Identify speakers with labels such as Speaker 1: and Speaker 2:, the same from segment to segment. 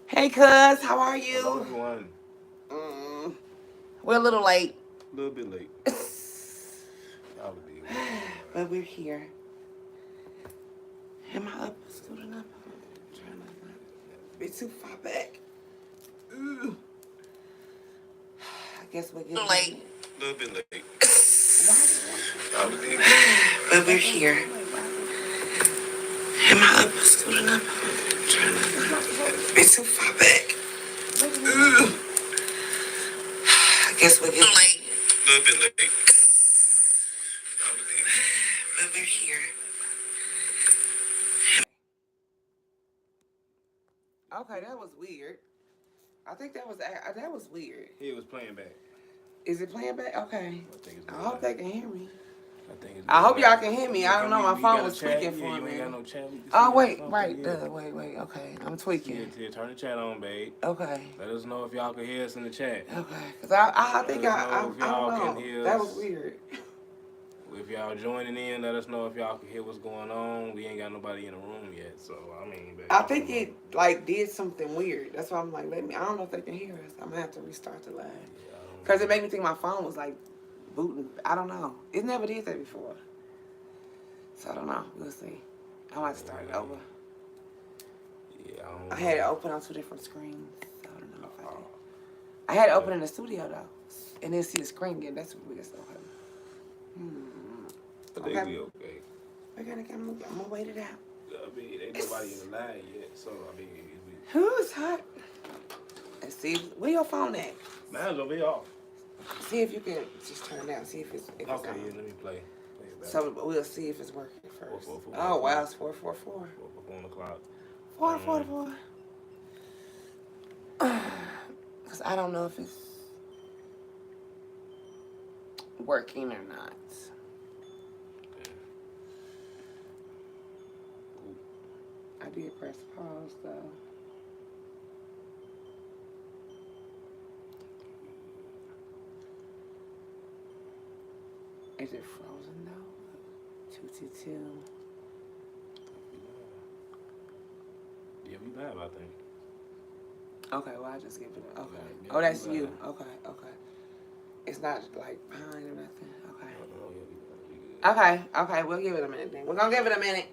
Speaker 1: Hey, cuz, how are
Speaker 2: Hello,
Speaker 1: you?
Speaker 2: everyone.
Speaker 1: Mm, we're a little late,
Speaker 2: A little bit late. Y'all will be with me,
Speaker 1: but we're here. Am I up? Stood enough? I'm trying to not be too far back. Ugh. I guess we're getting late.
Speaker 2: A little bit late.
Speaker 1: Why is it
Speaker 2: Y'all will be with me.
Speaker 1: But we're here. Am I up? Stood enough? I'm trying to not be too far back. Ugh. I guess we're getting late.
Speaker 2: A little bit late. Y'all will be with me.
Speaker 1: But we're here. Okay, that was weird. I think that was weird.
Speaker 2: He was playing back.
Speaker 1: Is it playing back? Okay.
Speaker 2: I think it's
Speaker 1: I
Speaker 2: good
Speaker 1: hope
Speaker 2: now.
Speaker 1: they can hear me.
Speaker 2: I think it's
Speaker 1: I
Speaker 2: good
Speaker 1: hope y'all
Speaker 2: now.
Speaker 1: can hear me.
Speaker 2: Yeah,
Speaker 1: I don't
Speaker 2: can
Speaker 1: know. My
Speaker 2: we
Speaker 1: phone
Speaker 2: got a
Speaker 1: was
Speaker 2: chat?
Speaker 1: tweaking
Speaker 2: Yeah,
Speaker 1: for a
Speaker 2: you ain't got
Speaker 1: minute.
Speaker 2: no chat. We can see
Speaker 1: Oh
Speaker 2: you or
Speaker 1: wait,
Speaker 2: something.
Speaker 1: right.
Speaker 2: Yeah.
Speaker 1: Wait. Okay, I'm
Speaker 2: Yeah,
Speaker 1: tweaking.
Speaker 2: turn the chat on, babe.
Speaker 1: Okay.
Speaker 2: Let us know if y'all can hear us in the chat.
Speaker 1: Okay. Cause I
Speaker 2: Let
Speaker 1: think
Speaker 2: us know if
Speaker 1: I don't
Speaker 2: y'all can
Speaker 1: know.
Speaker 2: hear
Speaker 1: That was
Speaker 2: us.
Speaker 1: weird.
Speaker 2: If y'all joining in, let us know if y'all can hear what's going on. We ain't got nobody in the room yet, so I mean, babe,
Speaker 1: I
Speaker 2: I don't
Speaker 1: think
Speaker 2: know.
Speaker 1: it like did something weird. That's why I'm like, let me. I don't know if they can hear us. I'm gonna have to restart the live.
Speaker 2: Yeah, I don't
Speaker 1: Cause it
Speaker 2: know.
Speaker 1: made me think my phone was like booting. I don't know. It never did that before. So I don't know. We'll see. I might start it over.
Speaker 2: Yeah, I
Speaker 1: I
Speaker 2: don't
Speaker 1: had it
Speaker 2: know.
Speaker 1: open on two different screens. So I don't know if I did. I had it
Speaker 2: Yeah.
Speaker 1: open in the studio though, and then see the screen again. That's what weird stuff.
Speaker 2: I think
Speaker 1: Okay,
Speaker 2: we okay.
Speaker 1: I'm gonna wait it out.
Speaker 2: I mean, ain't nobody in the line yet, so I mean,
Speaker 1: Who is hot? Let's see. Where your phone at?
Speaker 2: mine's over here off.
Speaker 1: See if you can just turn it down. See if it's
Speaker 2: Okay,
Speaker 1: on.
Speaker 2: yeah, let me play it back.
Speaker 1: So we'll see if it's working
Speaker 2: Four,
Speaker 1: first.
Speaker 2: four, four,
Speaker 1: Oh
Speaker 2: four,
Speaker 1: wow, it's 444.
Speaker 2: 4 o'clock.
Speaker 1: 444. Cause I don't know if it's working or not. I did press pause though. Is it frozen though? 222.
Speaker 2: Yeah, we live, I think.
Speaker 1: Okay, well I just give it. Okay.
Speaker 2: Yeah,
Speaker 1: Oh, that's
Speaker 2: we
Speaker 1: you.
Speaker 2: live.
Speaker 1: Okay. It's not like behind or nothing. Okay.
Speaker 2: Oh, yeah, we good.
Speaker 1: Okay. We'll give it a minute then. We're gonna give it a minute.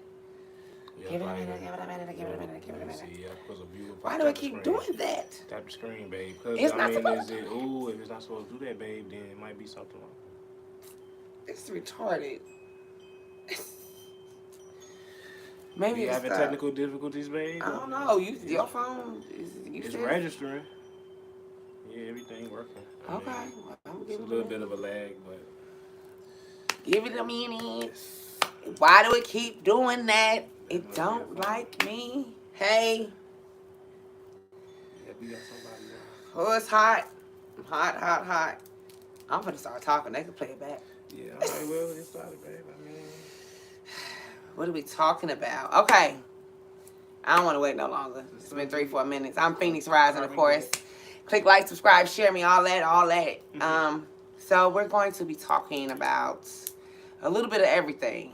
Speaker 2: Yeah,
Speaker 1: Give it a
Speaker 2: probably.
Speaker 1: minute. Give it a minute. Give it a minute. Give it a
Speaker 2: Let me
Speaker 1: minute.
Speaker 2: see. Yeah, put a view.
Speaker 1: Why do
Speaker 2: Tap
Speaker 1: it
Speaker 2: the
Speaker 1: keep
Speaker 2: screen.
Speaker 1: doing that?
Speaker 2: Tap the screen, babe. Cause
Speaker 1: It's
Speaker 2: I
Speaker 1: not
Speaker 2: mean,
Speaker 1: supposed
Speaker 2: is
Speaker 1: to.
Speaker 2: it? Ooh, if it's not supposed to do that, babe, then it might be something wrong.
Speaker 1: It's retarded.
Speaker 2: We
Speaker 1: Maybe it's
Speaker 2: having
Speaker 1: stuck.
Speaker 2: technical difficulties, babe.
Speaker 1: I
Speaker 2: I
Speaker 1: don't
Speaker 2: mean,
Speaker 1: know. Your phone is you
Speaker 2: it's
Speaker 1: said.
Speaker 2: registering. Yeah, everything working. I
Speaker 1: Okay.
Speaker 2: mean,
Speaker 1: Well, I'm gonna
Speaker 2: it's
Speaker 1: give
Speaker 2: a
Speaker 1: it a
Speaker 2: little bit
Speaker 1: minute.
Speaker 2: of a lag, but
Speaker 1: Give it a minute. Why do it keep doing that?
Speaker 2: that
Speaker 1: It
Speaker 2: must be a
Speaker 1: don't
Speaker 2: phone.
Speaker 1: like me. Hey.
Speaker 2: Yeah, we got somebody on.
Speaker 1: Oh, it's hot. Hot. I'm gonna start talking. They can play it back.
Speaker 2: Yeah, all right, well, get started, babe. I mean,
Speaker 1: What are we talking about? Okay. I don't want to wait no longer.
Speaker 2: the
Speaker 1: It's been
Speaker 2: subject
Speaker 1: 3-4
Speaker 2: is
Speaker 1: minutes. I'm Phoenix Rising, of
Speaker 2: karmic
Speaker 1: course.
Speaker 2: debt.
Speaker 1: Click like, subscribe, share me, all that. So we're going to be talking about a little bit of everything.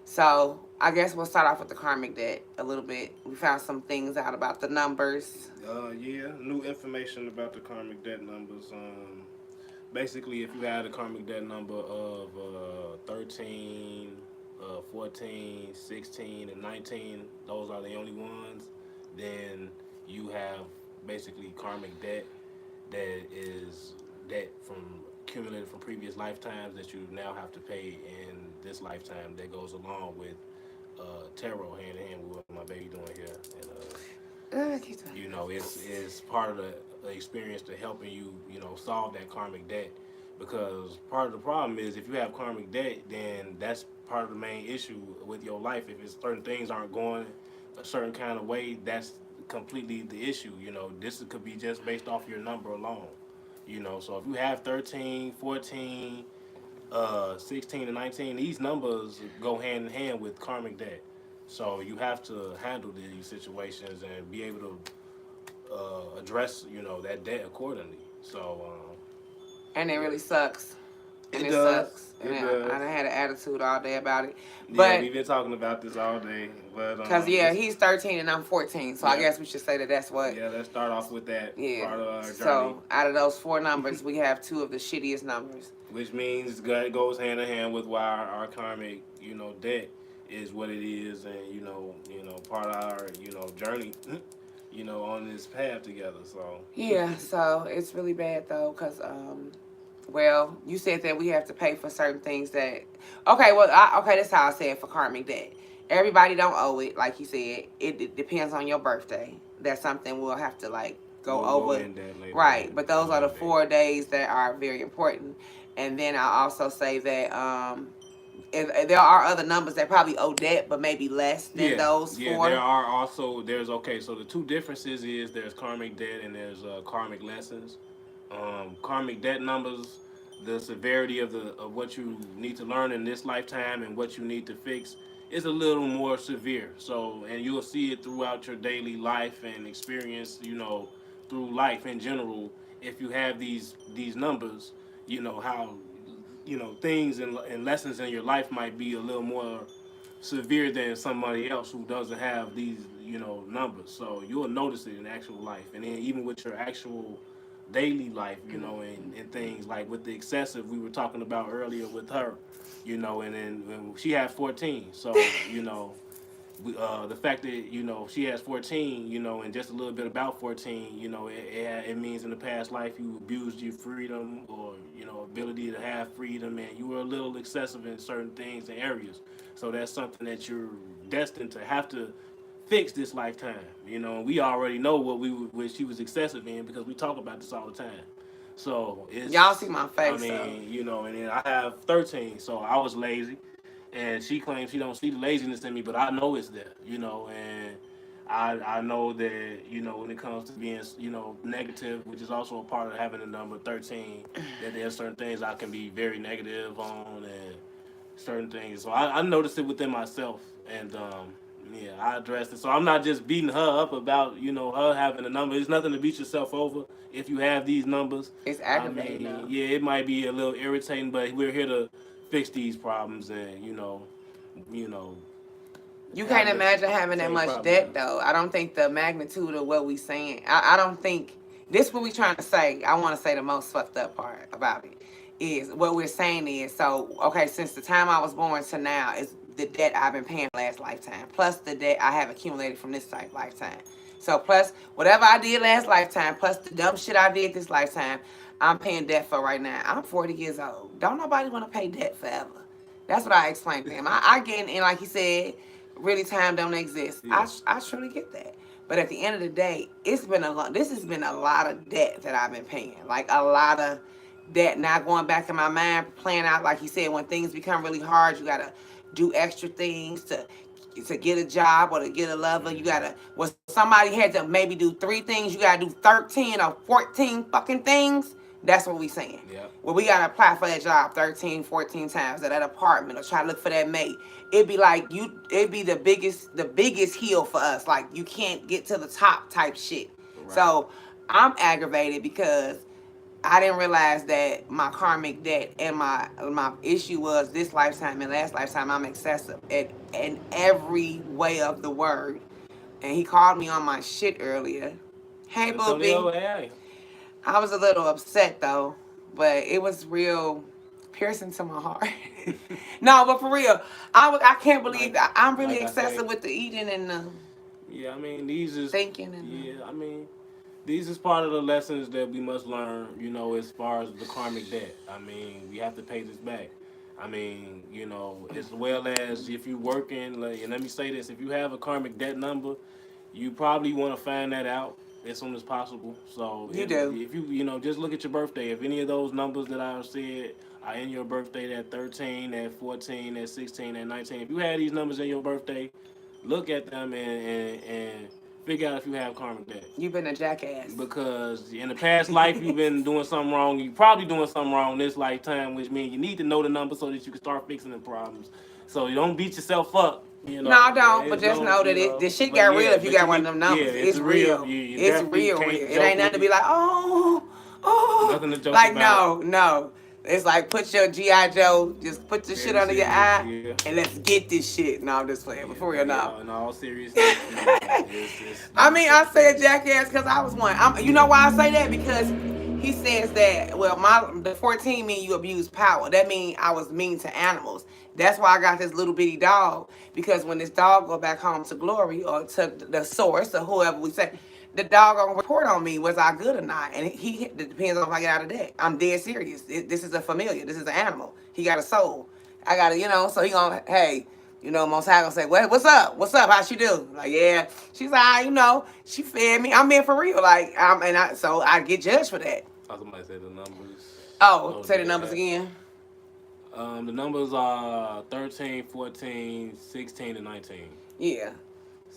Speaker 1: So I guess we'll start off with the karmic debt a little bit. We found some things out about the numbers.
Speaker 2: Yeah, new information about the karmic debt numbers. Basically, if you had a karmic debt number of 13, 14, 16, and 19, those are the only ones, then you have basically karmic debt that is debt from accumulated from previous lifetimes that you now have to pay in this lifetime that goes along with tarot hand in hand with what my baby doing here. And
Speaker 1: Keep going.
Speaker 2: you know, it's part of the experience to helping you, you know, solve that karmic debt. Because part of the problem is if you have karmic debt, then that's part of the main issue with your life. If it's certain things aren't going a certain kind of way, that's completely the issue. You know, this could be just based off your number alone. You know, so if you have 13, 14, 16 and 19, these numbers go hand in hand with karmic debt. So you have to handle these situations and be able to address, you know, that debt accordingly. So
Speaker 1: And it
Speaker 2: yeah,
Speaker 1: really sucks. and
Speaker 2: It
Speaker 1: it
Speaker 2: does.
Speaker 1: sucks. And
Speaker 2: It
Speaker 1: I
Speaker 2: does.
Speaker 1: done had an attitude all day about it.
Speaker 2: Yeah,
Speaker 1: But
Speaker 2: we've been talking about this all day, but
Speaker 1: because yeah, he's 13 and I'm 14, so I
Speaker 2: yeah,
Speaker 1: guess we should say that that's what.
Speaker 2: yeah. Let's start off with that
Speaker 1: Yeah.
Speaker 2: part of our journey,
Speaker 1: So out of those four numbers, we have two of the shittiest numbers.
Speaker 2: which means it goes hand in hand with why our karmic, debt is what it is, and part of our, journey, on this path together. So
Speaker 1: Yeah. So it's really bad though, cause well, you said that we have to pay for certain things that. Okay. Well, okay. That's how I say it for karmic debt. Everybody don't owe it, like you said. It depends on your birthday. That's something we'll have to like go
Speaker 2: we'll
Speaker 1: over.
Speaker 2: go in that later.
Speaker 1: Right.
Speaker 2: On
Speaker 1: But those
Speaker 2: a
Speaker 1: are the
Speaker 2: little bit.
Speaker 1: 4 days that are very important. And then I also say that there are other numbers that probably owe debt, but maybe less than those
Speaker 2: Yeah.
Speaker 1: four.
Speaker 2: There's okay. So the two differences is there's karmic debt and there's karmic lessons. Karmic debt numbers, the severity of what you need to learn in this lifetime and what you need to fix is a little more severe. So, and you'll see it throughout your daily life and experience, through life in general. If you have these numbers, how things and lessons in your life might be a little more severe than somebody else who doesn't have these numbers. So you'll notice it in actual life, and then even with your actual daily life, and things like with the excessive we were talking about earlier with her, and then when she had 14. So the fact that she has 14, and just a little bit about 14, it means in the past life you abused your freedom or ability to have freedom, and you were a little excessive in certain things and areas. So that's something that you're destined to have to fix this lifetime. We already know what she was excessive in because we talk about this all the time. So
Speaker 1: Y'all see my
Speaker 2: I
Speaker 1: face, so.
Speaker 2: mean, and then I have 13, so I was lazy, and she claims she don't see the laziness in me, but I know it's there, and I know that when it comes to being negative, which is also a part of having the number 13, that there's certain things I can be very negative on and certain things. So I noticed it within myself, and yeah, I addressed it. So I'm not just beating her up about her having a number. It's nothing to beat yourself over if you have these numbers.
Speaker 1: It's
Speaker 2: I
Speaker 1: aggravating
Speaker 2: mean,
Speaker 1: though.
Speaker 2: yeah, it might be a little irritating, but we're here to fix these problems, and you know,
Speaker 1: You
Speaker 2: have
Speaker 1: can't
Speaker 2: the
Speaker 1: imagine having that
Speaker 2: same
Speaker 1: much
Speaker 2: problem.
Speaker 1: debt though. I don't think the magnitude of what we saying. I don't think this what we trying to say. I want to say the most fucked up part about it is what we're saying is so okay. Since the time I was born to now is the debt I've been paying last lifetime plus the debt I have accumulated from this type lifetime. So plus whatever I did last lifetime plus the dumb shit I did this lifetime, I'm paying debt for right now. I'm 40 years old. Don't nobody want to pay debt forever. That's what I explained to him. I get and like he said really time don't exist.
Speaker 2: Yeah.
Speaker 1: I truly get that. But at the end of the day, it's been a lot. This has been a lot of debt that I've been paying. Like a lot of debt. Now going back in my mind, playing out like you said, when things become really hard, you gotta do extra things to get a job or to get a lover. You gotta. Well, somebody had to maybe do 3 things. You gotta do 13 or 14 fucking things. That's what we saying.
Speaker 2: Yep.
Speaker 1: Well, we gotta apply for that job 13, 14 times at that apartment or try to look for that mate. It'd be like it'd be the biggest hill for us. Like you can't get to the top type shit.
Speaker 2: Right.
Speaker 1: So I'm aggravated because I didn't realize that my karmic debt and my issue was this lifetime and last lifetime I'm excessive in every way of the word. And he called me on my shit earlier. Hey, Boopy.
Speaker 2: Hey.
Speaker 1: I was a little upset though, but it was real piercing to my heart. No, but for real, I can't believe I'm really
Speaker 2: like
Speaker 1: excessive with the eating and the
Speaker 2: Yeah, I mean these is
Speaker 1: thinking and
Speaker 2: yeah, I mean these is part of the lessons that we must learn, as far as the karmic debt. I mean, we have to pay this back. I mean, as well as if you working, like, and let me say this, if you have a karmic debt number, you probably want to find that out as soon as possible. So
Speaker 1: You do.
Speaker 2: if you just look at your birthday. If any of those numbers that I said are in your birthday, that 13, that 14, that 16, that 19, if you had these numbers in your birthday, look at them and figure out if you have karmic debt.
Speaker 1: you've been a jackass.
Speaker 2: Because in the past life you've been doing something wrong. You're probably doing something wrong this lifetime, which means you need to know the number so that you can start fixing the problems. So you don't beat yourself up.
Speaker 1: No, I don't. But just know that this shit got real if you got one of them numbers.
Speaker 2: Yeah,
Speaker 1: it's real.
Speaker 2: You
Speaker 1: It's
Speaker 2: definitely
Speaker 1: real.
Speaker 2: can't
Speaker 1: It
Speaker 2: joke
Speaker 1: ain't nothing to
Speaker 2: with
Speaker 1: be like, oh.
Speaker 2: Nothing to joke
Speaker 1: Like
Speaker 2: about.
Speaker 1: no. It's like put your GI Joe, just put the shit
Speaker 2: Very
Speaker 1: under your
Speaker 2: serious,
Speaker 1: eye,
Speaker 2: yeah.
Speaker 1: and let's get this shit. No, I'm just playing. But for real, no.
Speaker 2: In all seriousness, it's
Speaker 1: I
Speaker 2: you
Speaker 1: mean,
Speaker 2: take
Speaker 1: I
Speaker 2: it
Speaker 1: say a
Speaker 2: serious.
Speaker 1: jackass because I was one. You know why I say that? Because he says that, well, the 14 mean you abuse power. That mean I was mean to animals. That's why I got this little bitty dog. Because when this dog go back home to glory or to the source or whoever we say, the dog gonna report on me, was I good or not? And it depends on if I get out of that. I'm dead serious. This is a familiar. This is an animal. He got a soul. I got to, so he gonna, hey, Most High gonna say, what's up? What's up? How she do? Like, yeah. She's like, she fed me. I'm being for real. Like, so I get judged for that.
Speaker 2: I somebody say the numbers.
Speaker 1: Oh, say the numbers again.
Speaker 2: The numbers are 13, 14, 16, and 19.
Speaker 1: Yeah.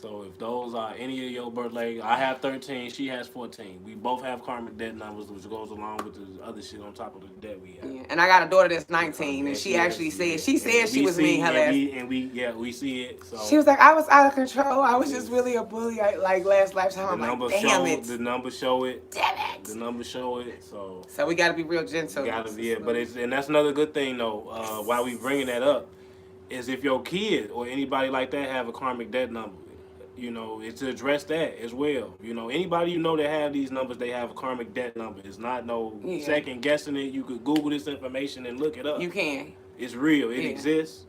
Speaker 2: So if those are any of your birthday, I have 13, she has 14. We both have karmic debt numbers, which goes along with the other shit on top of the debt we have.
Speaker 1: Yeah. And I got a daughter that's 19, and she actually said, she was mean her last.
Speaker 2: We see it. So
Speaker 1: she was like, I was out of control. I was just really a bully. Like last lifetime. I'm like, damn it.
Speaker 2: The numbers show it.
Speaker 1: Damn it.
Speaker 2: The numbers show it. So
Speaker 1: we got to be real gentle.
Speaker 2: And that's another good thing though. Why we bringing that up is if your kid or anybody like that have a karmic debt number. It's to address that as well. Anybody that have these numbers, they have a karmic debt number. It's not second guessing it. You could Google this information and look it up.
Speaker 1: You can.
Speaker 2: It's real. It exists.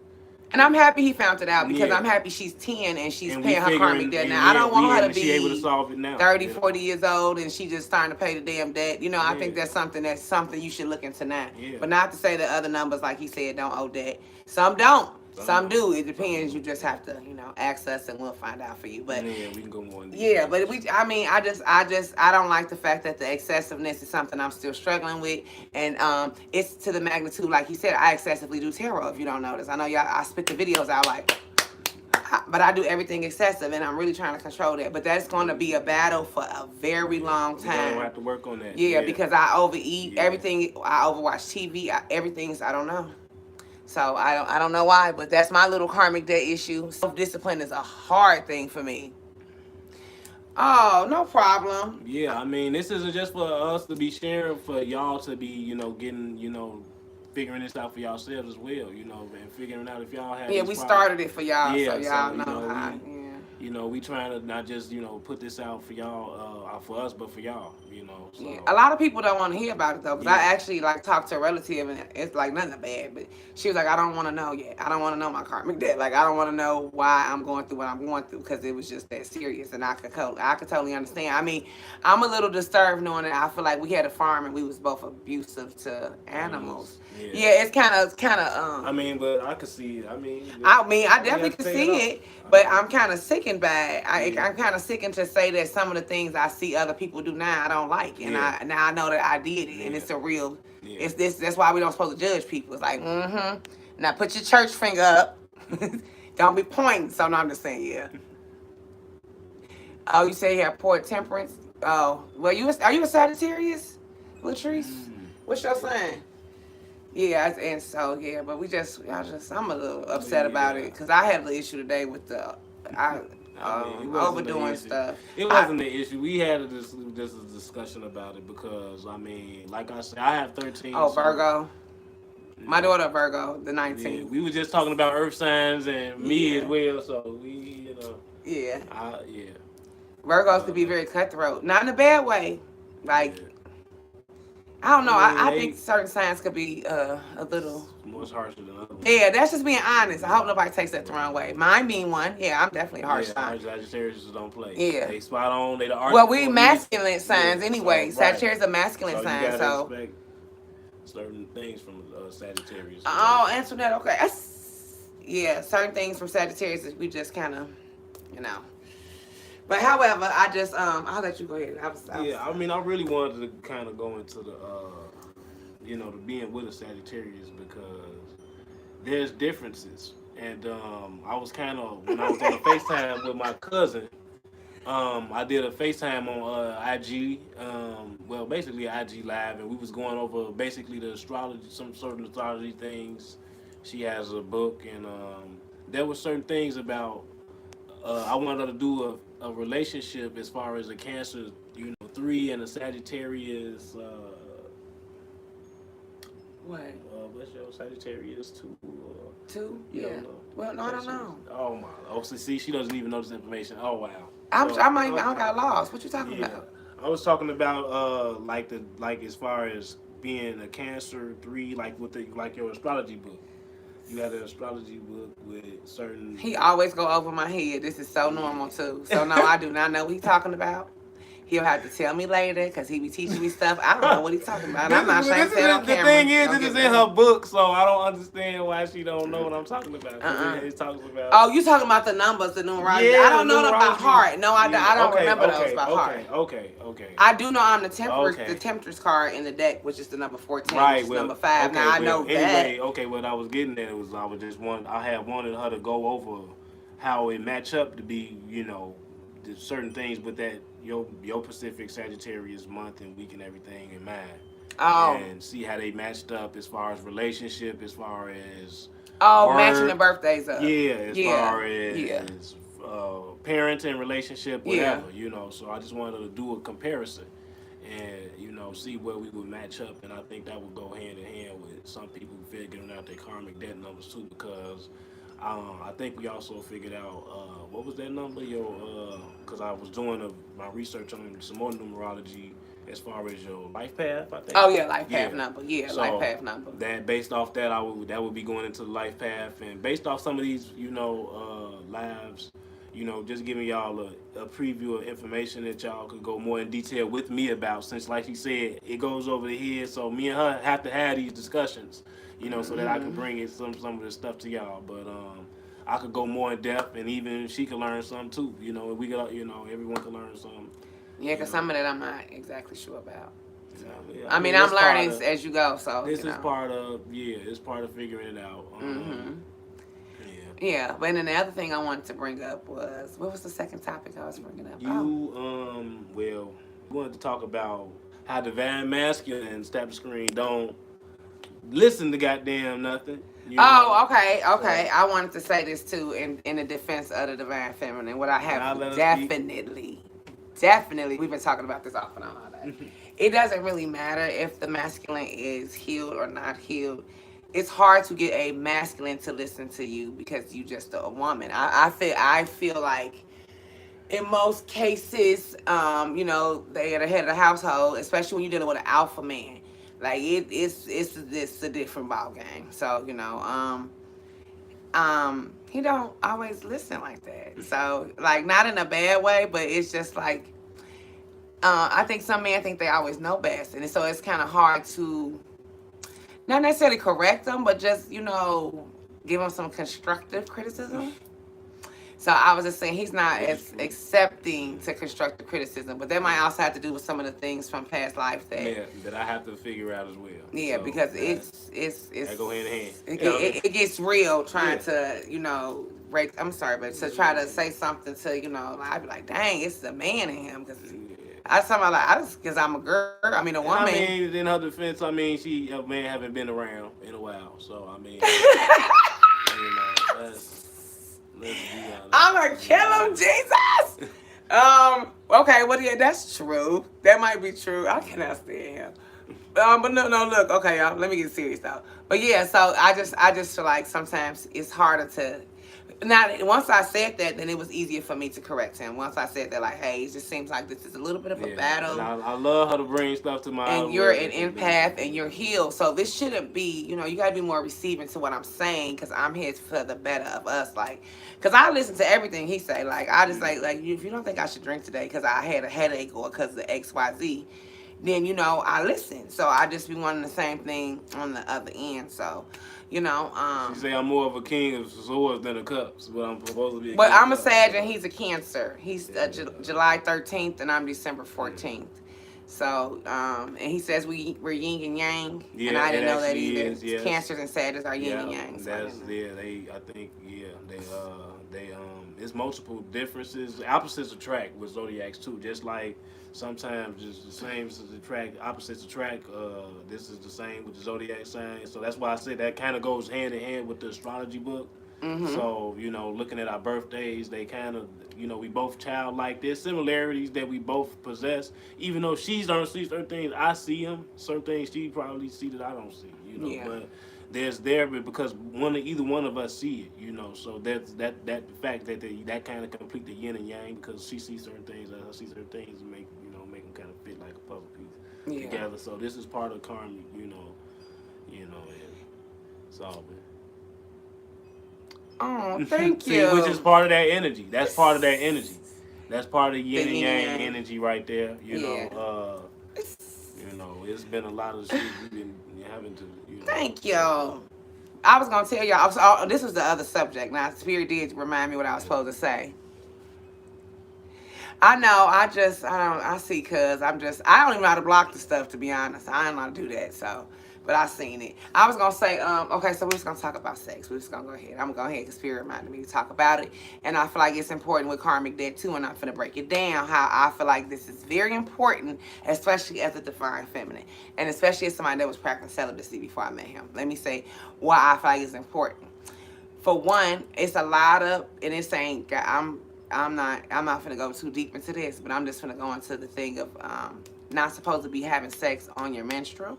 Speaker 1: And I'm happy he found it out because I'm happy she's 10 and she's paying her karmic debt now. I don't want her to be
Speaker 2: able to solve it now.
Speaker 1: 30, 40 years old and she just starting to pay the damn debt. I think that's something you should look into now.
Speaker 2: Yeah.
Speaker 1: But not to say that other numbers, like he said, don't owe debt. Some don't. Some do. It depends. You just have to, ask us and we'll find out for you. But
Speaker 2: yeah, we can go more.
Speaker 1: Yeah, but I don't like the fact that the excessiveness is something I'm still struggling with, and it's to the magnitude, like he said, I excessively do tarot. If you don't notice, I know y'all. I spit the videos out like, but I do everything excessive, and I'm really trying to control that. But that's going to be a battle for a very long time.
Speaker 2: We're gonna have to work on that.
Speaker 1: Yeah, because I overeat everything. I overwatch TV. Everything's I don't know. So I don't know why, but that's my little karmic debt issue. Self-discipline is a hard thing for me. Oh, no problem.
Speaker 2: Yeah, this isn't just for us to be sharing, for y'all to be, getting, figuring this out for yourselves as well, and figuring out if y'all have.
Speaker 1: Yeah, we started it for y'all,
Speaker 2: yeah,
Speaker 1: so y'all know how.
Speaker 2: We trying to not just, put this out for y'all, for us, but for y'all, So.
Speaker 1: Yeah. A lot of people don't want to hear about it though, because I actually talked to a relative and it's nothing bad, but she was like, I don't want to know yet. I don't want to know my karmic debt. I don't want to know why I'm going through what I'm going through because it was just that serious, and I could totally understand. I'm a little disturbed knowing that I feel like we had a farm and we was both abusive to animals. Yeah, it's kind of.
Speaker 2: But I could see it.
Speaker 1: I definitely could see it, but I'm kind of sickened by it. I'm kind of sickened to say that some of the things I see other people do now I don't like, and now I know that I did it, and it's a real. It's this. That's why we don't supposed to judge people. It's like, now put your church finger up. Don't be pointing. So no, I'm just saying, yeah. Oh, you say you have poor temperance. Oh, well, are you a Sagittarius, Latrice? What's your sign? Yeah, and so yeah, but I'm a little upset about it because I had the issue today with overdoing stuff.
Speaker 2: It wasn't the issue. We had this discussion about it because like I said, I have 13.
Speaker 1: Oh, Virgo. My daughter Virgo, the 19th.
Speaker 2: Yeah, we were just talking about earth signs and me as well, so we,
Speaker 1: Yeah.
Speaker 2: Yeah.
Speaker 1: Virgos could be very cutthroat, not in a bad way. I don't know. I think certain signs could be a little
Speaker 2: much harsher than others.
Speaker 1: Yeah, that's just being honest. I hope nobody takes that the wrong way. Mine being one. Yeah, I'm definitely a harsh sign.
Speaker 2: Sagittarius don't play.
Speaker 1: Yeah.
Speaker 2: They spot on. They the artist.
Speaker 1: Well, we masculine signs anyway.
Speaker 2: So, right.
Speaker 1: Sagittarius is a masculine sign,
Speaker 2: you gotta
Speaker 1: so.
Speaker 2: expect certain things from Sagittarius.
Speaker 1: Oh, answer that. Okay. Yeah, certain things from Sagittarius we just kind of, But however, I'll let you go ahead.
Speaker 2: I really wanted to kind of go into the, to being with a Sagittarius because there's differences. And I was kind of, when I was on a FaceTime with my cousin, I did a FaceTime on IG, basically IG Live, and we was going over basically the astrology, some certain astrology things. She has a book, and there were certain things about, I wanted her to do a relationship as far as a Cancer, 3 and a Sagittarius
Speaker 1: What?
Speaker 2: What's your Sagittarius too?
Speaker 1: Two?
Speaker 2: You
Speaker 1: Yeah.
Speaker 2: don't know?
Speaker 1: Well, no, I don't know.
Speaker 2: Oh my! Oh, so see, she doesn't even know this information. Oh wow.
Speaker 1: I might even, I got lost. What you talking
Speaker 2: Yeah,
Speaker 1: about?
Speaker 2: I was talking about like as far as being a Cancer 3, like with the like your astrology book. You had an astrology book with certain.
Speaker 1: He always go over my head. This is so normal too. So no, I do not know what he's talking about. He'll have to tell me later because he be teaching me stuff. I don't know what he's talking about. And I'm not ashamed to say it on
Speaker 2: The
Speaker 1: camera.
Speaker 2: thing is,
Speaker 1: Don't
Speaker 2: this is
Speaker 1: get
Speaker 2: in
Speaker 1: mad.
Speaker 2: her book, so I don't understand why she don't know what I'm talking about. It talks about.
Speaker 1: Oh, you talking about the numbers, the numerology?
Speaker 2: Yeah,
Speaker 1: I don't
Speaker 2: the
Speaker 1: know them by
Speaker 2: numerology.
Speaker 1: heart. No, I don't
Speaker 2: Okay,
Speaker 1: remember those
Speaker 2: okay,
Speaker 1: by heart.
Speaker 2: okay.
Speaker 1: I do know I'm the
Speaker 2: Okay.
Speaker 1: the temptress card in the deck, which is the number 14,
Speaker 2: Right,
Speaker 1: which is
Speaker 2: well,
Speaker 1: number 5.
Speaker 2: okay,
Speaker 1: Now I
Speaker 2: well,
Speaker 1: know
Speaker 2: anyway,
Speaker 1: that.
Speaker 2: okay, what I was getting at was I had wanted her to go over how it match up to be, the certain things with that your Pacific Sagittarius month and week and everything in mind,
Speaker 1: Oh,
Speaker 2: and see how they matched up as far as relationship, as far as
Speaker 1: oh, matching the
Speaker 2: work,
Speaker 1: birthdays up.
Speaker 2: yeah, as
Speaker 1: Yeah,
Speaker 2: far
Speaker 1: yeah,
Speaker 2: as parenting, relationship,
Speaker 1: yeah.
Speaker 2: whatever. So I just wanted to do a comparison and see where we would match up, and I think that would go hand in hand with some people figuring out their karmic debt numbers too, because I think we also figured out what was that number, because I was doing my research on some more numerology as far as your life path, I think.
Speaker 1: Oh yeah, life
Speaker 2: Yeah.
Speaker 1: path number. Yeah,
Speaker 2: So
Speaker 1: life path number.
Speaker 2: that based off that, that would be going into the life path, and based off some of these, lives, just giving y'all a preview of information that y'all could go more in detail with me about. Since, like he said, it goes over the head, so me and her have to have these discussions, so that I can bring it some of this stuff to y'all. But I could go more in depth, and even she could learn something too. And we could, everyone could learn something.
Speaker 1: Yeah, because some of that I'm not exactly sure about. So.
Speaker 2: Yeah,
Speaker 1: I mean, I'm learning as you go. So
Speaker 2: this is part of it's part of figuring it out.
Speaker 1: Yeah, but then the other thing I wanted to bring up was, what was the second topic I was bringing up?
Speaker 2: We wanted to talk about how divine masculine step the screen don't listen to goddamn nothing.
Speaker 1: Okay.
Speaker 2: So,
Speaker 1: I wanted to say this too in the defense of the divine feminine. What I have definitely, we've been talking about this off and on all day. It doesn't really matter if the masculine is healed or not healed. It's hard to get a masculine to listen to you because you just a woman. I feel like in most cases, they are the head of the household, especially when you're dealing with an alpha man. Like it's a different ball game. So he don't always listen like that. So like not in a bad way, but it's just like I think some men think they always know best, and so it's kind of hard to not necessarily correct them, but just give them some constructive criticism. So I was just saying he's not as accepting to constructive criticism, but that might also have to do with some of the things from past life
Speaker 2: that I have to figure out as well.
Speaker 1: Yeah, so, because it's
Speaker 2: that go hand in hand.
Speaker 1: It gets real trying to break. I'm sorry, but to try to say something to I'd be like, dang, it's the man in him because. Because I'm a girl. I mean, a woman.
Speaker 2: I mean, in her defense, a man haven't been around in a while. So, I mean, let's be honest.
Speaker 1: I'm going to kill him, Jesus. Okay, well, yeah, that's true. That might be true. I cannot stand him. But no, look, okay, y'all, let me get serious, though. But, yeah, so I just feel like sometimes it's harder to... Now, once I said that, then it was easier for me to correct him. Once I said that, like, hey, it just seems like this is a little bit of a battle.
Speaker 2: And I love her to bring stuff to my...
Speaker 1: And you're an empath and you're healed. So this shouldn't be, you got to be more receiving to what I'm saying because I'm here for the better of us. Like, because I listen to everything he say. Like, I just like if you don't think I should drink today because I had a headache or because of XYZ, then, I listen. So I just be wanting the same thing on the other end. So...
Speaker 2: She say I'm more of a king of swords than a cups, but I'm supposed to be.
Speaker 1: But I'm a Sag and he's a Cancer. He's July 13th and I'm December 14th. So, and he says we're yin and yang, and I didn't know that either. Yes. Cancers and Sagittarius are yin and yang. So
Speaker 2: it's multiple differences. Opposites attract with zodiacs too, just like. Sometimes it's the same as opposites attract. This is the same with the zodiac sign. So that's why I said that kind of goes hand in hand with the astrology book. So, you know, looking at our birthdays, they kind of, you know, we both childlike. There's similarities that we both possess. Even though she don't see certain things, I see them. Certain things she probably see that I don't see, you know.
Speaker 1: Yeah.
Speaker 2: But there's there because either one of us see it, you know. So that's that the fact that that kind of complete the yin and yang because she sees certain things, I see certain things, and make them kind of fit like a puzzle piece
Speaker 1: Yeah.
Speaker 2: together. So this is part of karmic, and it's all good.
Speaker 1: Oh, thank
Speaker 2: See,
Speaker 1: you.
Speaker 2: which is part of that energy. That's part of that energy. That's part of the yin
Speaker 1: The
Speaker 2: and
Speaker 1: yin
Speaker 2: yang
Speaker 1: and yang.
Speaker 2: energy right there.
Speaker 1: Yeah.
Speaker 2: It's been a lot of shit we've been having to,
Speaker 1: Thank you. I was gonna tell y'all. This was the other subject. Now, Spirit did remind me what I was supposed to say. I know. I see. Cause I don't even know how to block the stuff. To be honest, I don't know how to do that. So, but I seen it. I was gonna say, okay. So we're just gonna talk about sex. We're just gonna go ahead. I'm gonna go ahead. Cause Spirit reminded me to talk about it, and I feel like it's important with karmic debt too. And I'm gonna break it down how I feel like this is very important, especially as a divine feminine, and especially as somebody that was practicing celibacy before I met him. Let me say why I feel like it's important. For one, it's a lot of, and it's saying I'm not gonna go too deep into this, but I'm just gonna go into the thing of not supposed to be having sex on your menstrual.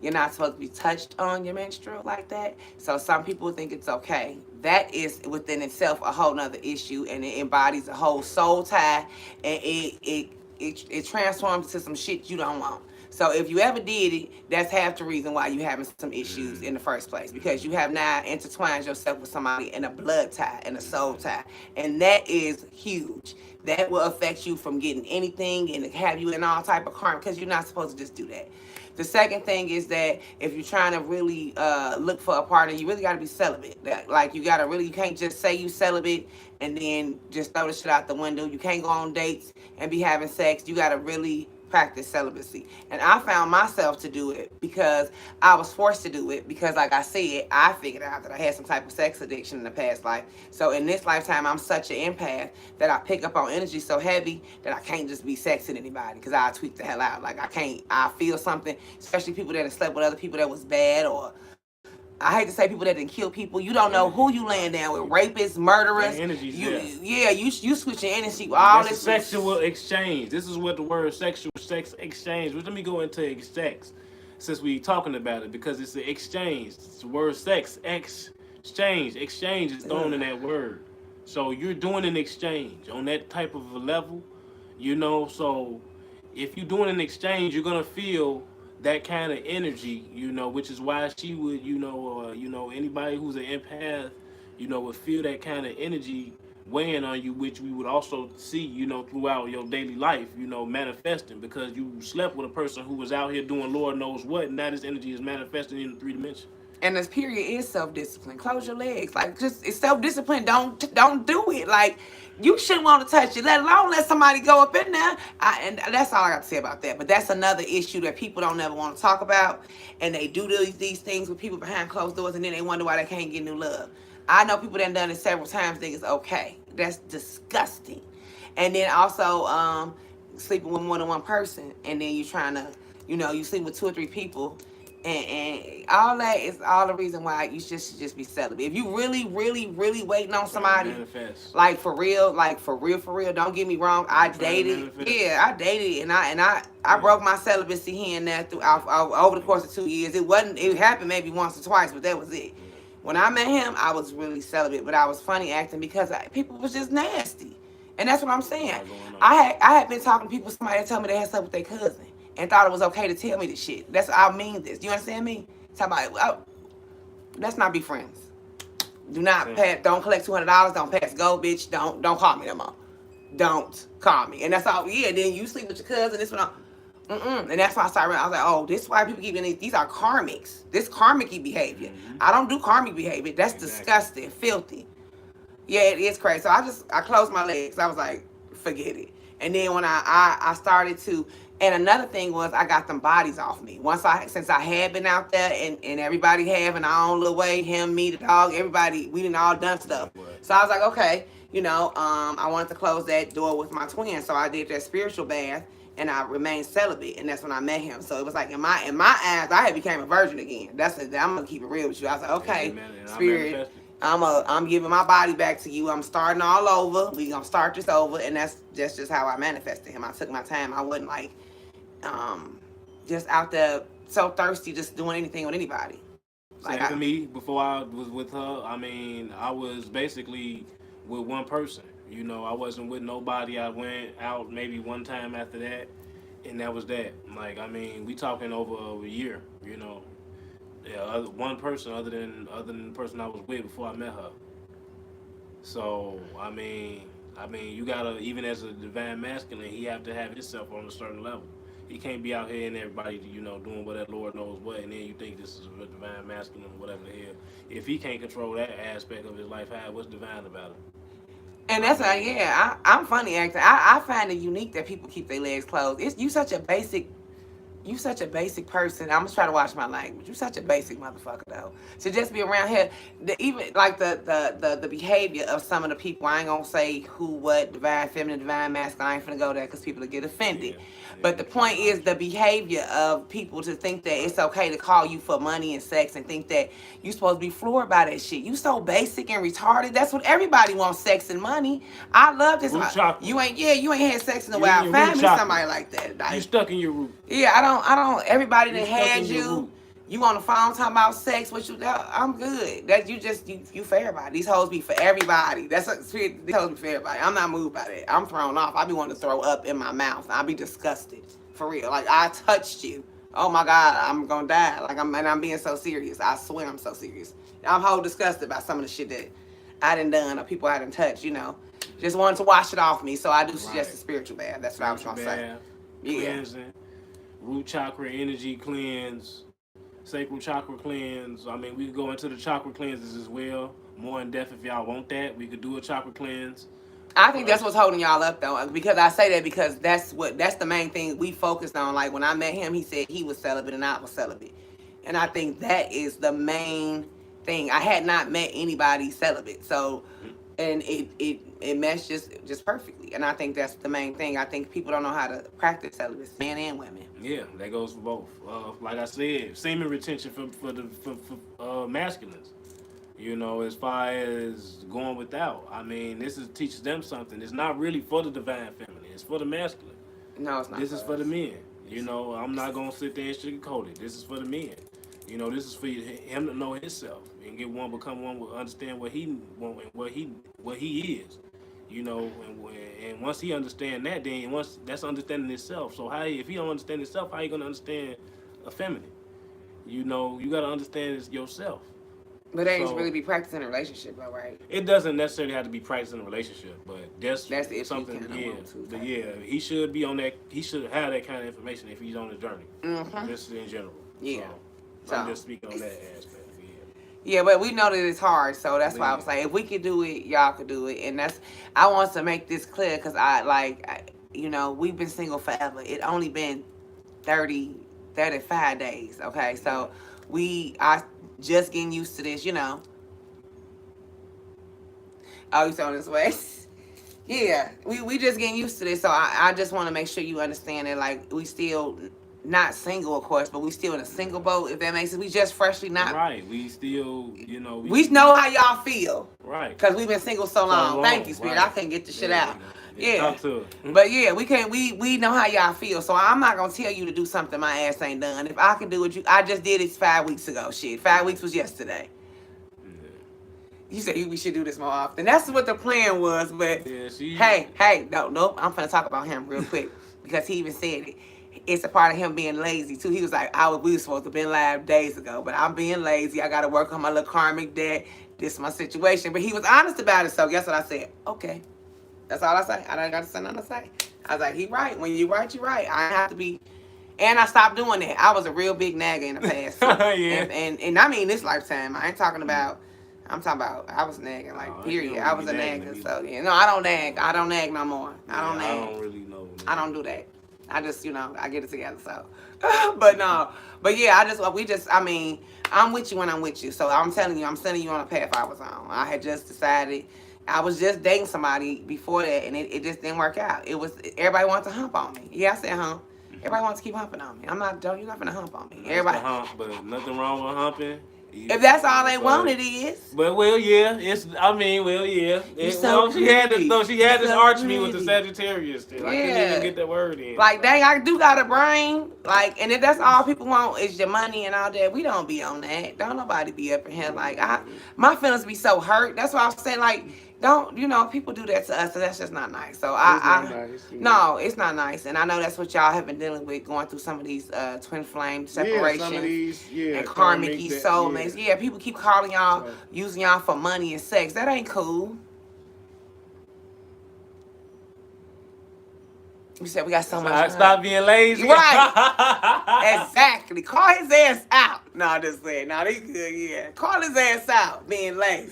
Speaker 1: You're not supposed to be touched on your menstrual like that. So some people think it's okay. That is within itself a whole nother issue, and it embodies a whole soul tie, and it transforms to some shit you don't want. So if you ever did it, that's half the reason why you're having some issues in the first place, because you have now intertwined yourself with somebody in a blood tie and a soul tie, and that is huge. That will affect you from getting anything and have you in all type of harm, because you're not supposed to just do that. The second thing is that if you're trying to really look for a partner, you really got to be celibate. Like you can't just say you celibate and then just throw the shit out the window. You can't go on dates and be having sex. You got to really practice celibacy. And I found myself to do it because I was forced to do it because, like I said, I figured out that I had some type of sex addiction in the past life. So in this lifetime, I'm such an empath that I pick up on energy so heavy that I can't just be sexing anybody because I tweak the hell out. Like I feel something, especially people that have slept with other people that was bad, or I hate to say people that didn't kill people. You don't know who you laying down with. Rapists, murderers. You switching energy with all this
Speaker 2: sexual exchange. This is what the word sex exchange. Let me go into sex since we talking about it because it's an exchange. It's the word sex exchange. Exchange is thrown in that word. So you're doing an exchange on that type of a level, So if you're doing an exchange, you're gonna feel that kind of energy, which is why she would, anybody who's an empath, would feel that kind of energy weighing on you, which we would also see, throughout your daily life, manifesting because you slept with a person who was out here doing Lord knows what, and now this energy is manifesting in the 3 dimensions.
Speaker 1: And this period is self-discipline. Close your legs. Like, just, it's self-discipline. Don't do it. Like, you shouldn't want to touch it, let alone let somebody go up in there. And that's all I got to say about that. But that's another issue that people don't ever want to talk about. And they do these things with people behind closed doors, and then they wonder why they can't get new love. I know people that done it several times think it's okay. That's disgusting. And then also sleeping with more than one person, and then you trying to, you sleep with 2 or 3 people. And all that is all the reason why you should just be celibate. If you really, really, really waiting on somebody, like for real, don't get me wrong. I dated, I dated, and I broke my celibacy here and there throughout over the course of 2 years. It happened maybe once or twice, but that was it. When I met him, I was really celibate, but I was funny acting because people was just nasty, and that's what I'm saying. I had been talking to people, somebody that told me they had slept with their cousin and thought it was okay to tell me this shit. I mean this. You understand me? Talk about, let's not be friends. Don't collect $200. Don't pass go, bitch. Don't call me no more. Don't call me. And that's all. Yeah. Then you sleep with your cousin. This one. And that's why I started. I was like, oh, this is why people keep getting these are karmics. This karmic behavior. I don't do karmic behavior. That's disgusting, filthy. Yeah, it is crazy. So I closed my legs. I was like, forget it. And then when I started to. And another thing was I got them bodies off me. Since I had been out there and everybody having our own little way, him, me, the dog, everybody, we didn't all done stuff. So I was like, okay, I wanted to close that door with my twin. So I did that spiritual bath and I remained celibate. And that's when I met him. So it was like in my eyes, I had became a virgin again. I'm going to keep it real with you. I was like, okay, spirit. I'm giving my body back to you. I'm starting all over. We gonna start this over, and that's just how I manifested him. I took my time. I wasn't like just out there so thirsty, just doing anything with anybody. Like
Speaker 2: Same for me. Before I was with her, I mean, I was basically with one person. You know, I wasn't with nobody. I went out maybe one time after that, and that was that. Like, I mean, we talking over a year. You know, yeah, one person other than the person I was with before I met her. So, I mean, you gotta, even as a divine masculine, he have to have himself on a certain level. He can't be out here and everybody, doing what that Lord knows what, and then you think this is a divine masculine or whatever the hell. If he can't control that aspect of his life, what's divine about it?
Speaker 1: and
Speaker 2: I
Speaker 1: that's
Speaker 2: mean,
Speaker 1: yeah. I'm funny acting. I find it unique that people keep their legs closed. It's you such a basic person. I'm gonna try to watch my language. You such a basic motherfucker though. To just be around here, even like the behavior of some of the people. I ain't gonna say who, what, divine feminine, divine masculine. I ain't finna go there because people will get offended.
Speaker 2: yeah,
Speaker 1: But the point is the behavior of people to think that it's okay to call you for money and sex and think that you supposed to be floored by that shit. You so basic and retarded. That's what everybody wants, sex and money. I love this.
Speaker 2: root chakra.
Speaker 1: You ain't had sex in a
Speaker 2: You in
Speaker 1: while.
Speaker 2: your
Speaker 1: Find
Speaker 2: root
Speaker 1: me
Speaker 2: chakra.
Speaker 1: somebody like that.
Speaker 2: You
Speaker 1: Like,
Speaker 2: stuck in your root.
Speaker 1: yeah, I don't. Everybody
Speaker 2: You
Speaker 1: that
Speaker 2: stuck
Speaker 1: had
Speaker 2: in your
Speaker 1: you,
Speaker 2: root.
Speaker 1: you on the phone talking about sex. What you? I'm good. That you for everybody. These hoes be for everybody. These hoes be for everybody. I'm not moved by that. I'm thrown off. I be wanting to throw up in my mouth. I be disgusted for real. Like I touched you. Oh my God, I'm gonna die. Like I'm being so serious. I swear I'm so serious. I'm whole disgusted by some of the shit that I done done or people I done touched. Just wanted to wash it off me. So I do suggest
Speaker 2: Right.
Speaker 1: a spiritual bath. That's what I was gonna say.
Speaker 2: Bath,
Speaker 1: Yeah.
Speaker 2: cleansing, root chakra energy cleanse, sacral chakra cleanse. I mean, we could go into the chakra cleanses as well, more in depth if y'all want that. We could do a chakra cleanse.
Speaker 1: I think that's what's holding y'all up though, because I say that because that's the main thing we focused on. Like when I met him, he said he was celibate and I was celibate, and I think that is the main thing. I had not met anybody celibate, so and it meshed just perfectly, and I think that's the main thing. I think people don't know how to practice celibacy, men and women.
Speaker 2: Yeah, that goes for both. Like I said, semen retention for masculines. As far as going without, I mean, this teaches them something. It's not really for the divine feminine. It's for the masculine.
Speaker 1: No, it's not.
Speaker 2: This is for the men. I'm not gonna sit there and sugarcoat it. This is for the men. This is for him to know himself and become one, will understand what he want and what he is. And once he understand that, then once that's understanding himself. So if he don't understand himself, how you gonna understand a feminine? You gotta understand it yourself.
Speaker 1: But they ain't
Speaker 2: So
Speaker 1: really be practicing a relationship, though, right?
Speaker 2: it doesn't necessarily have to be practiced in a relationship, but that's
Speaker 1: if you
Speaker 2: something.
Speaker 1: kinda
Speaker 2: Yeah,
Speaker 1: want to,
Speaker 2: but yeah, he should be on that. He should have that kind of information if he's on the journey.
Speaker 1: Mm-hmm.
Speaker 2: Just in general.
Speaker 1: Yeah.
Speaker 2: So I'm just speaking on that aspect. Yeah.
Speaker 1: Yeah, but we know that it's hard, so that's why I was
Speaker 2: Yeah.
Speaker 1: like, if we could do it, y'all could do it, and I want to make this clear because we've been single forever. It only been 35 days, okay? So we are just getting used to this. Oh, you on this way? Yeah, we just getting used to this, so I just want to make sure you understand that, like, we still not single, of course, but we still in a single boat, if that makes sense. We just freshly not.
Speaker 2: Right. We still,
Speaker 1: We know how y'all feel.
Speaker 2: Right.
Speaker 1: Because we've been single so long. Thank you, Spirit.
Speaker 2: Right.
Speaker 1: I couldn't get the shit out. Yeah.
Speaker 2: Talk to her.
Speaker 1: But yeah, we know how y'all feel. So I'm not gonna tell you to do something my ass ain't done. If I can do it, I just did it 5 weeks ago. Shit. 5 weeks was yesterday. You said we should do this more often. That's what the plan was, but
Speaker 2: Yeah,
Speaker 1: hey, no, I'm finna talk about him real quick because he even said it. It's a part of him being lazy too. He was like, we were supposed to have been live days ago, but I'm being lazy. I gotta work on my little karmic debt. This is my situation. But he was honest about it, so guess what I said? Okay. That's all I say. I don't got nothing to say. I was like, he right. When you right, you right. I have to be. And I stopped doing that. I was a real big nagger in the past.
Speaker 2: Yeah.
Speaker 1: And I mean this lifetime. I ain't talking about. I'm talking about. I was nagging period. I was a nagger. So yeah, no, I don't nag. I don't nag no more. I don't nag.
Speaker 2: I don't really know.
Speaker 1: I don't do that. I just I get it together. So, but no, but yeah, I'm with you when I'm with you. So I'm telling you, I'm sending you on a path I was on. I had just decided. I was just dating somebody before that, and it just didn't work out. Everybody wants to hump on me. Yeah, I said hump. Everybody wants to keep humping on me. I'm not, you're not gonna hump on me.
Speaker 2: Everybody hump, but nothing wrong with humping.
Speaker 1: If that's all they want, it is.
Speaker 2: But well, yeah, it's. I mean, well, yeah. She had this though. She had this
Speaker 1: so
Speaker 2: arch me
Speaker 1: pretty.
Speaker 2: with the Sagittarius thing.
Speaker 1: Yeah.
Speaker 2: I couldn't even get that word in.
Speaker 1: Like, dang, I do got a brain. Like, and if that's all people want is your money and all that, we don't be on that. Don't nobody be up in here. Like, my feelings be so hurt. That's why I was saying, like, don't, people do that to us, so that's just not nice. So no, it's not nice. And I know that's what y'all have been dealing with, going through some of these twin flame separations.
Speaker 2: Some of these,
Speaker 1: and karmic soulmates. Yeah, people keep calling y'all, using y'all for money and sex. That ain't cool. You said we got so much.
Speaker 2: Stop being lazy.
Speaker 1: Right. Exactly. Call his ass out. No, just saying. No, they good, yeah. Call his ass out being lazy.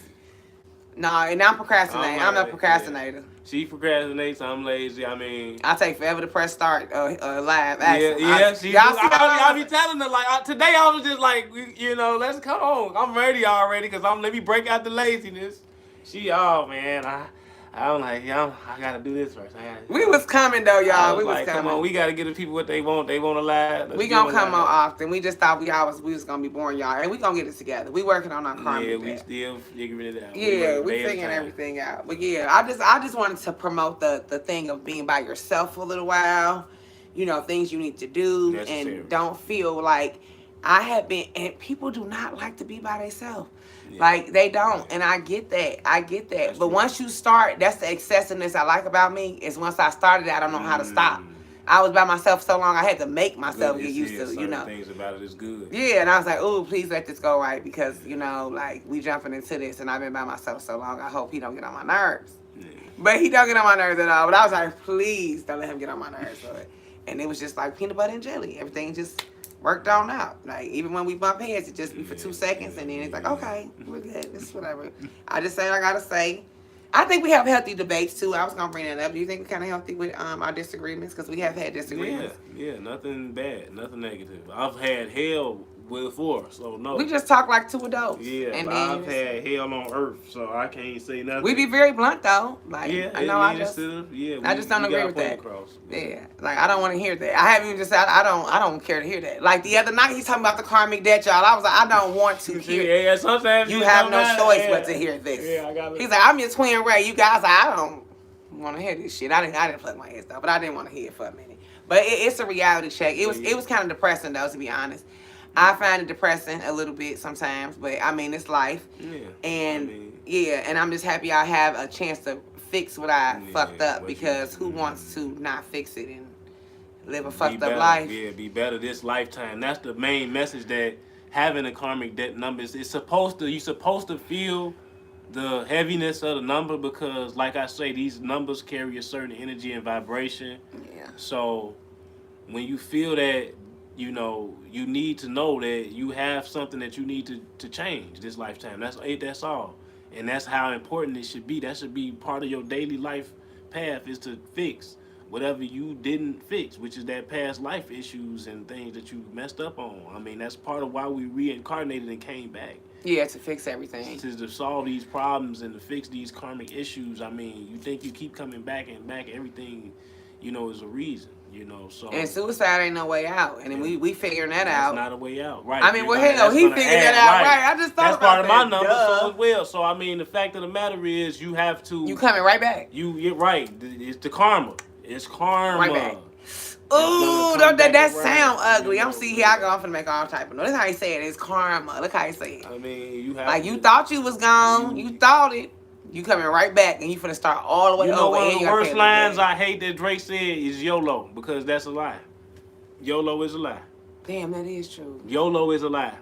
Speaker 1: No, and I'm procrastinating. I'm not a procrastinator.
Speaker 2: Yeah. She procrastinates, I'm lazy. I mean,
Speaker 1: I take forever to press start live.
Speaker 2: I be telling her, like, today I was just like, let's come on. I'm ready already, because let me break out the laziness. Oh man, I'm like, I gotta do this first.
Speaker 1: We was coming though, y'all. We was
Speaker 2: like,
Speaker 1: coming.
Speaker 2: Come on, we gotta give the people what they want. They want to laugh.
Speaker 1: We gonna come on often. We just thought we was gonna be boring, y'all, and we gonna get it together. We working on our karma.
Speaker 2: Yeah, we still figuring it out.
Speaker 1: Yeah, we figuring everything out. But yeah, I just wanted to promote the thing of being by yourself for a little while. Things you need to do, and don't feel like I have been. And people do not like to be by themselves. Yeah. Like, they don't, and I get that. That's but true. Once you start, that's the excessiveness I like about me, is once I started, I don't know how to stop. I was by myself so long, I had to make myself get used to,
Speaker 2: things about it is good.
Speaker 1: Yeah, and I was like, oh, please let this go right, because, like, we jumping into this, and I've been by myself so long, I hope he don't get on my nerves. Yeah. But he don't get on my nerves at all. But I was like, please don't let him get on my nerves. And it was just like peanut butter and jelly. Everything just worked on out. Like, even when we bump heads, it just be for 2 seconds, and then it's like, okay, we're good. It's whatever. I just say what I gotta say. I think we have healthy debates too. I was gonna bring that up. Do you think we're kind of healthy with our disagreements? Because we have had disagreements.
Speaker 2: Yeah, nothing bad, nothing negative. I've had hell before, so no.
Speaker 1: We just talk like two adults.
Speaker 2: Yeah, and I've had hell on earth, so I can't say nothing.
Speaker 1: We be very blunt though. Like,
Speaker 2: yeah,
Speaker 1: I know I just don't agree with that. Yeah, like, I don't want to hear that. I haven't even just said I don't care to hear that. Like, the other night he's talking about the karmic debt, y'all. I was like, I don't want to hear.
Speaker 2: Yeah, sometimes
Speaker 1: you have no choice but to hear this.
Speaker 2: Yeah, I got it.
Speaker 1: He's like, I'm your twin Ray. You guys, I don't want to hear this shit. I didn't plug my ears though, but I didn't want to hear it for a minute. But it's a reality check. It was kind of depressing though, to be honest. I find it depressing a little bit sometimes, but I mean, it's life. Yeah. And and I'm just happy I have a chance to fix what I fucked up, because who wants to not fix it and live a fucked up life?
Speaker 2: Yeah, be better this lifetime. That's the main message, that having a karmic debt number is you're supposed to feel the heaviness of the number, because like I say, these numbers carry a certain energy and vibration. Yeah. So when you feel that, you need to know that you have something that you need to change this lifetime. That's all. And that's how important it should be. That should be part of your daily life path, is to fix whatever you didn't fix, which is that past life issues and things that you messed up on. I mean, that's part of why we reincarnated and came back.
Speaker 1: Yeah, to fix everything.
Speaker 2: To solve these problems and to fix these karmic issues. I mean, you think you keep coming back and back, everything, is a reason. So,
Speaker 1: and suicide ain't no way out, and we figuring that out.
Speaker 2: It's not a way out, right?
Speaker 1: I mean, well, hell, he figured that out, right? I just thought
Speaker 2: that's
Speaker 1: about
Speaker 2: part of my number, so as well. So I mean, the fact of the matter is, you have to.
Speaker 1: You coming right back.
Speaker 2: You're right. It's the karma. It's karma.
Speaker 1: Right back. Ooh, that sound ugly. I'm see here. I go. I'm finna make all type of noise. That's how he say it. It's karma. Look how he say it.
Speaker 2: I mean, you have
Speaker 1: like you thought you was gone. You thought it. You coming right back, and you finna start all the way over.
Speaker 2: One of the worst lines I hate that Drake said is YOLO, because that's a lie. YOLO is a lie.
Speaker 1: Damn, that is true.
Speaker 2: YOLO is a lie.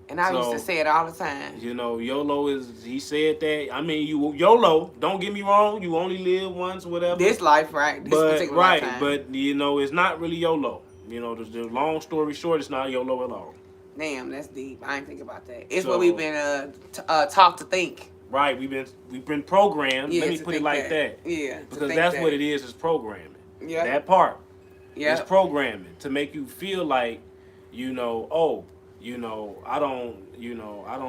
Speaker 1: And I used to say it all the time.
Speaker 2: YOLO is, he said that. I mean, YOLO, don't get me wrong, you only live once, whatever.
Speaker 1: This life, right? This particular lifetime.
Speaker 2: But, it's not really YOLO. The long story short, it's not YOLO at all.
Speaker 1: Damn, that's deep. I ain't think about that. It's what we've been taught to think.
Speaker 2: Right, we've been programmed. Let me put it like that.
Speaker 1: Yeah,
Speaker 2: because that's what it is programming.
Speaker 1: Yeah,
Speaker 2: that part. Yeah, it's programming to make you feel like, I don't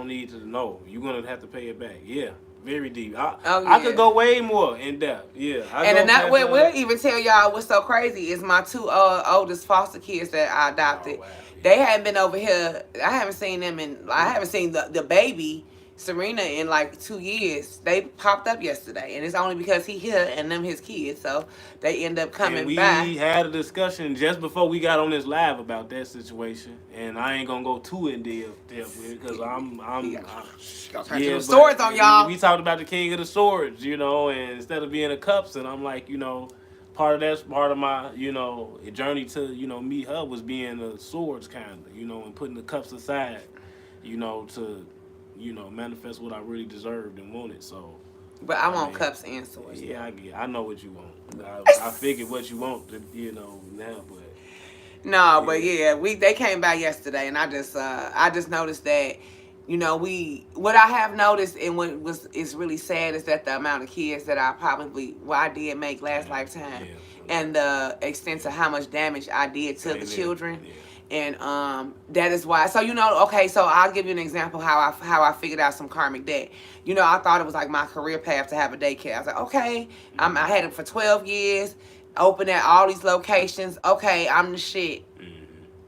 Speaker 2: need to know. You're gonna have to pay it back. Yeah, very deep.
Speaker 1: Oh,
Speaker 2: I could
Speaker 1: yeah.
Speaker 2: go way more in depth. Yeah.
Speaker 1: And then we'll even tell y'all what's so crazy is my two oldest foster kids that I adopted.
Speaker 2: Oh, wow, yeah.
Speaker 1: They hadn't been over here. I haven't seen them I haven't seen the baby Serena in like 2 years. They popped up yesterday, and it's only because he here and them his kids, so they end up coming
Speaker 2: And we
Speaker 1: by.
Speaker 2: had a discussion just before we got on this live about that situation, and I ain't gonna go too in depth with it because I'm
Speaker 1: Gonna turn
Speaker 2: yeah,
Speaker 1: some
Speaker 2: but
Speaker 1: swords on y'all.
Speaker 2: we talked about the king of the swords, you know, and instead of being a cups, and I'm like, you know, part of my, you know, journey to, you know, meet her was being a swords kind of, you know, and putting the cups aside, you know, to, you know, manifest what I really deserved and wanted. So,
Speaker 1: But I want
Speaker 2: mean,
Speaker 1: cups and swords.
Speaker 2: yeah, I know what you want. I figured what you want, to, you know, now, but.
Speaker 1: No, but yeah, they came by yesterday, and I just noticed that, you know, what I have noticed and what is really sad is that the amount of kids that I did make last lifetime, and the extent of how much damage I did to the children.
Speaker 2: Yeah.
Speaker 1: And that is why. So, you know, okay, so I'll give you an example how I figured out some karmic debt. You know, I thought it was like my career path to have a daycare. I was like, okay, I had it for 12 years, open at all these locations. Okay, I'm the shit.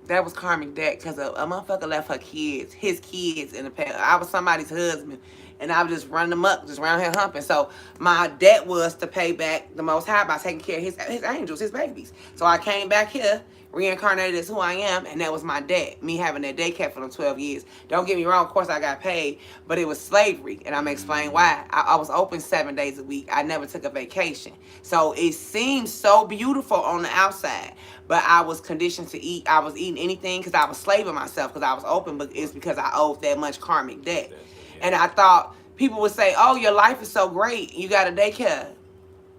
Speaker 1: That was karmic debt because a motherfucker left his kids in the past. I was somebody's husband, and I was just running them up, just around here humping. So my debt was to pay back the Most High by taking care of his angels, his babies. So I came back here, reincarnated as who I am, and that was my debt. Me having that daycare for them 12 years. Don't get me wrong, of course I got paid, but it was slavery, and I'm gonna explain why. I was open 7 days a week. I never took a vacation. So it seems so beautiful on the outside, but I was conditioned to eat. I was eating anything because I was slaving myself because I was open, but it's because I owed that much karmic debt. And I thought people would say, oh, your life is so great. You got a daycare.